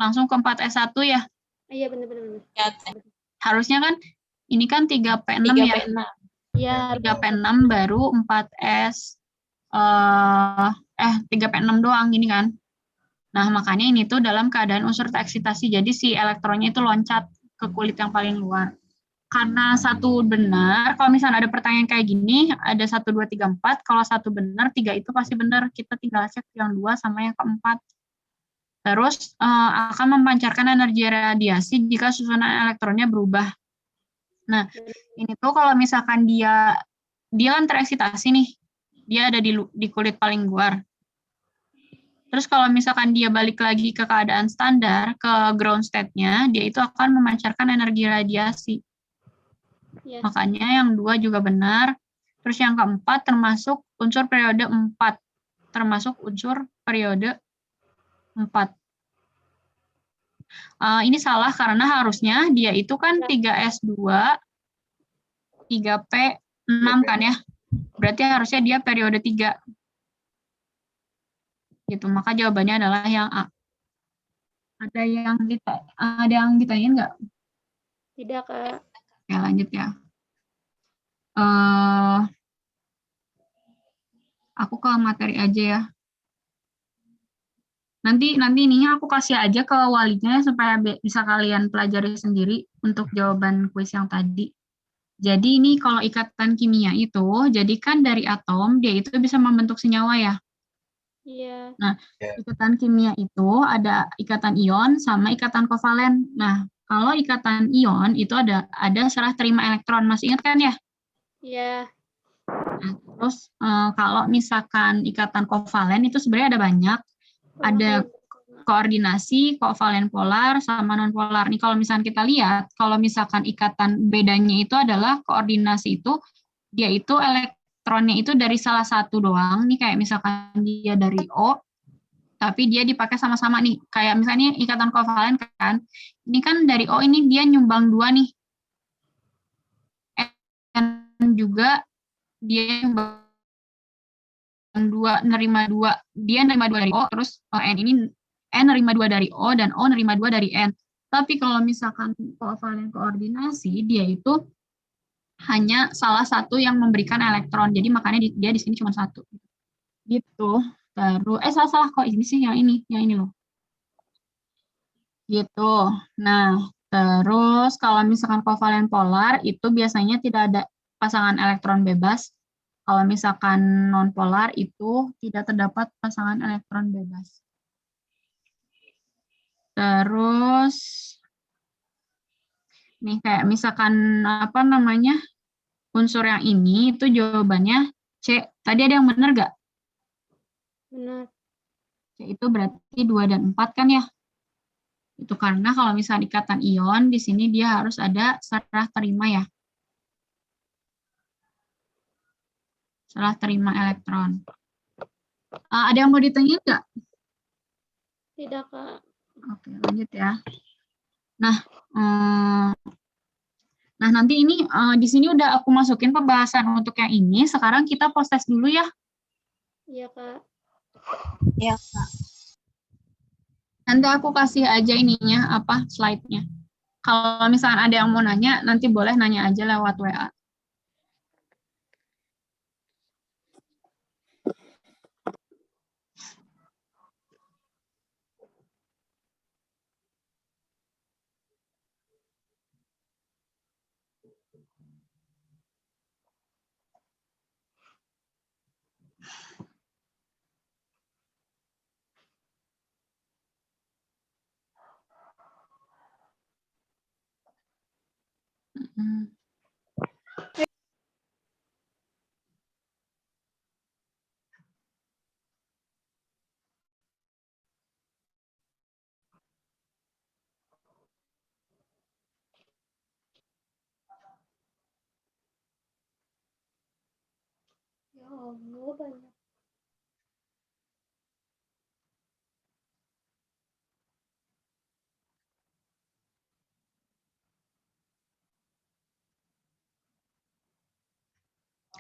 langsung ke 4S1 ya. Iya, benar-benar. Harusnya kan, ini kan 3P6 ya. 3P6. Ya, 3P6 baru 4S, 3P6 doang gini kan. Nah, makanya ini tuh dalam keadaan unsur tereksitasi, jadi si elektronnya itu loncat ke kulit yang paling luar. Karena satu benar, kalau misalnya ada pertanyaan kayak gini, ada 1, 2, 3, 4, kalau satu benar, 3 itu pasti benar, kita tinggal cek yang 2 sama yang keempat. Terus akan memancarkan energi radiasi jika susunan elektronnya berubah. Nah, ini tuh kalau misalkan dia kan tereksitasi nih, dia ada di kulit paling luar. Terus kalau misalkan dia balik lagi ke keadaan standar, ke ground state-nya, dia itu akan memancarkan energi radiasi. Yes. Makanya yang 2 juga benar. Terus yang keempat termasuk unsur periode 4. Termasuk unsur periode 4. Ini salah karena harusnya dia itu kan 3S2, 3P6 kan ya. Berarti harusnya dia periode 3. Gitu, maka jawabannya adalah yang A. Ada yang ditanyain nggak? Tidak, Kak. Oke, lanjut ya. Aku ke materi aja ya. Nanti ininya aku kasih aja ke walinya supaya bisa kalian pelajari sendiri untuk jawaban kuis yang tadi. Jadi ini kalau ikatan kimia itu, jadi kan dari atom dia itu bisa membentuk senyawa ya. Iya. Nah, ikatan kimia itu ada ikatan ion sama ikatan kovalen. Nah, kalau ikatan ion itu ada serah terima elektron. Masih ingat kan ya? Iya. Nah, terus kalau misalkan ikatan kovalen itu sebenarnya ada banyak. Ada koordinasi, kovalen polar, sama non-polar. Nih kalau misalkan kita lihat, kalau misalkan ikatan bedanya itu adalah koordinasi itu, dia itu elektronnya itu dari salah satu doang. Nih kayak misalkan dia dari O, tapi dia dipakai sama-sama nih. Kayak misalnya ikatan kovalen kan, ini kan dari O ini dia nyumbang 2 nih. N juga dia nyumbang 2, nerima 2. Dia nerima 2 dari O, terus N nerima 2 dari O, dan O nerima 2 dari N. Tapi kalau misalkan kovalen koordinasi, dia itu hanya salah satu yang memberikan elektron. Jadi makanya dia di sini cuma 1. Gitu. Terus, salah kok. Ini sih yang ini loh. Gitu. Nah, terus kalau misalkan kovalen polar, itu biasanya tidak ada pasangan elektron bebas. Kalau misalkan non-polar itu tidak terdapat pasangan elektron bebas. Terus, nih kayak misalkan apa namanya, unsur yang ini itu jawabannya C. Tadi ada yang benar nggak? Benar. C itu berarti 2 dan 4 kan ya? Itu karena kalau misalnya ikatan ion, di sini dia harus ada serah terima ya. Serah terima elektron. Ada yang mau ditanya nggak? Tidak, Kak. Oke, lanjut ya. Nah, nanti ini di sini udah aku masukin pembahasan untuk yang ini. Sekarang kita proses dulu ya. Iya, Kak. Iya, Kak. Nanti aku kasih aja ininya, slide-nya. Kalau misalkan ada yang mau nanya, nanti boleh nanya aja lewat WA. Allah, banyak.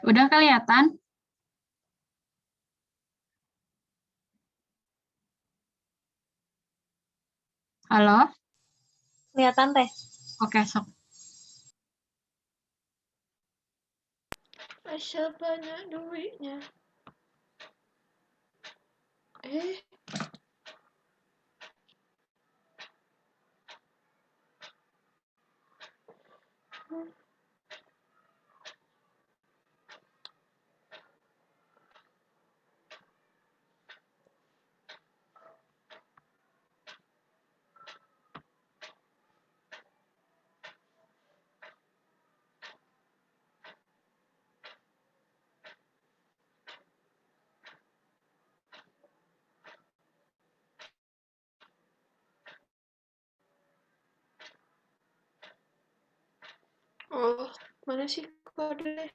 Udah kelihatan? Halo? Kelihatan teh. Oke, sok. Asal banyak duitnya. Oh, mana sih kode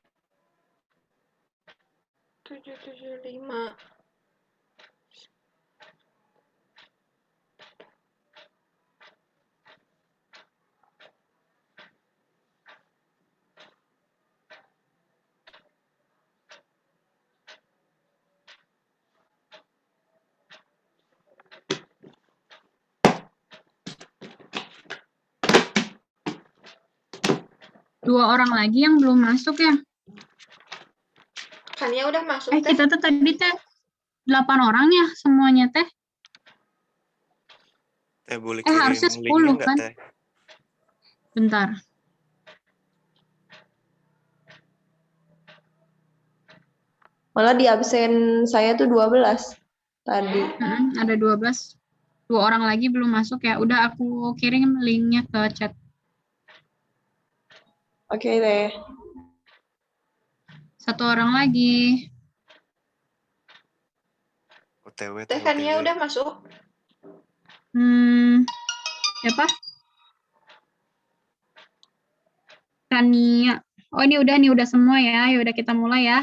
775? Dua orang lagi yang belum masuk ya? Kan ya udah masuk teh. Kita tuh tadi teh 8 orang ya semuanya teh. Teh boleh kirim Harusnya linknya 10 nggak kan? Teh? Bentar. Malah di absen saya tuh 12 tadi. Ada 12. 2 orang lagi belum masuk ya. Udah aku kirim linknya ke chat. Oke deh. 1 orang lagi. OTW Teh kan ya udah masuk. Siapa? Tania. Oh ini udah semua ya. Ya udah kita mulai ya.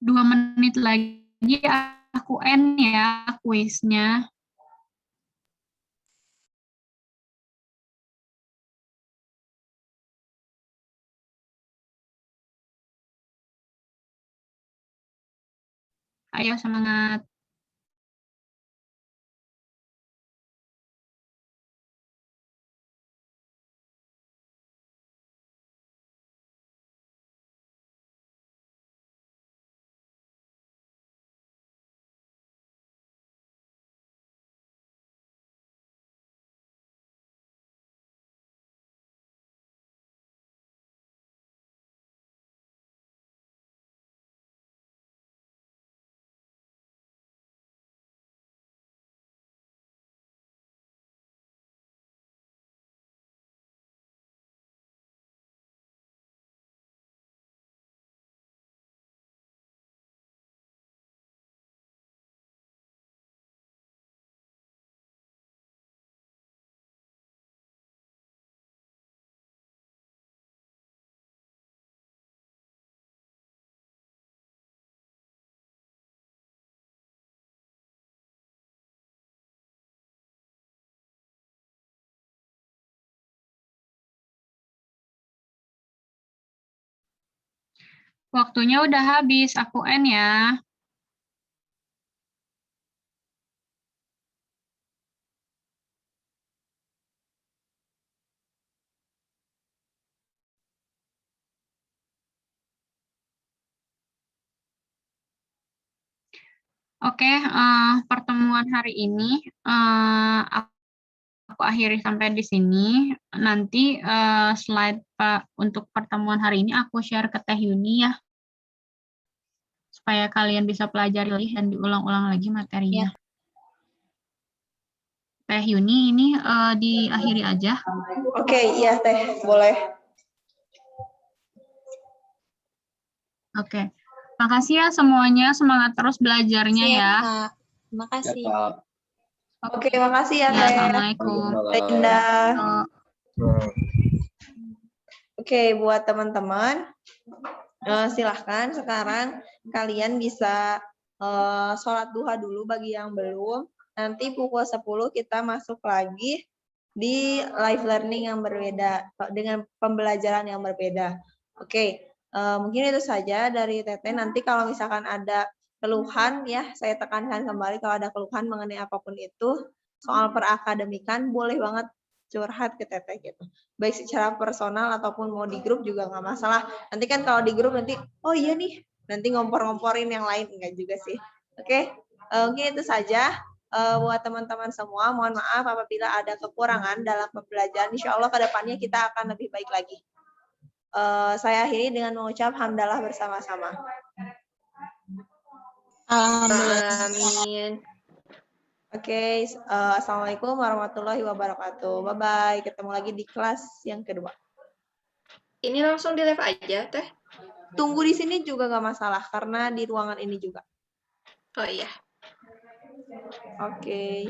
2 menit lagi aku end ya kuisnya. Ayo semangat. Waktunya udah habis, aku end ya. Oke, pertemuan hari ini aku akhiri sampai di sini. Nanti slide untuk pertemuan hari ini aku share ke Teh Yuni ya, supaya kalian bisa pelajari dan diulang-ulang lagi materinya. Teh Yuni, ini diakhiri aja. Oke, iya Teh, boleh. Oke, makasih ya semuanya, semangat terus belajarnya ya. Kak. Terima kasih. Oke, makasih ya Ya, Teh. Assalamualaikum. Teh Indah. So, Oke, buat teman-teman, silahkan sekarang kalian bisa sholat duha dulu bagi yang belum. Nanti pukul 10 kita masuk lagi di live learning yang berbeda, dengan pembelajaran yang berbeda. Oke, mungkin itu saja dari Teteh. Nanti kalau misalkan ada keluhan, ya saya tekankan kembali kalau ada keluhan mengenai apapun itu, soal perakademikan, boleh banget curhat ke Teteh gitu. Baik secara personal ataupun mau di grup juga nggak masalah. Nanti kan kalau di grup nanti, oh iya nih, nanti ngompor-ngomporin yang lain, enggak juga sih. Oke, mungkin itu saja. Buat teman-teman semua, mohon maaf apabila ada kekurangan dalam pembelajaran. Insya Allah ke depannya kita akan lebih baik lagi. Saya akhiri dengan mengucap hamdalah bersama-sama. Alhamdulillah. Amin. Oke, assalamualaikum warahmatullahi wabarakatuh. Bye-bye. Ketemu lagi di kelas yang kedua. Ini langsung di live aja, Teh? Tunggu di sini juga nggak masalah, karena di ruangan ini juga. Oh iya. Oke.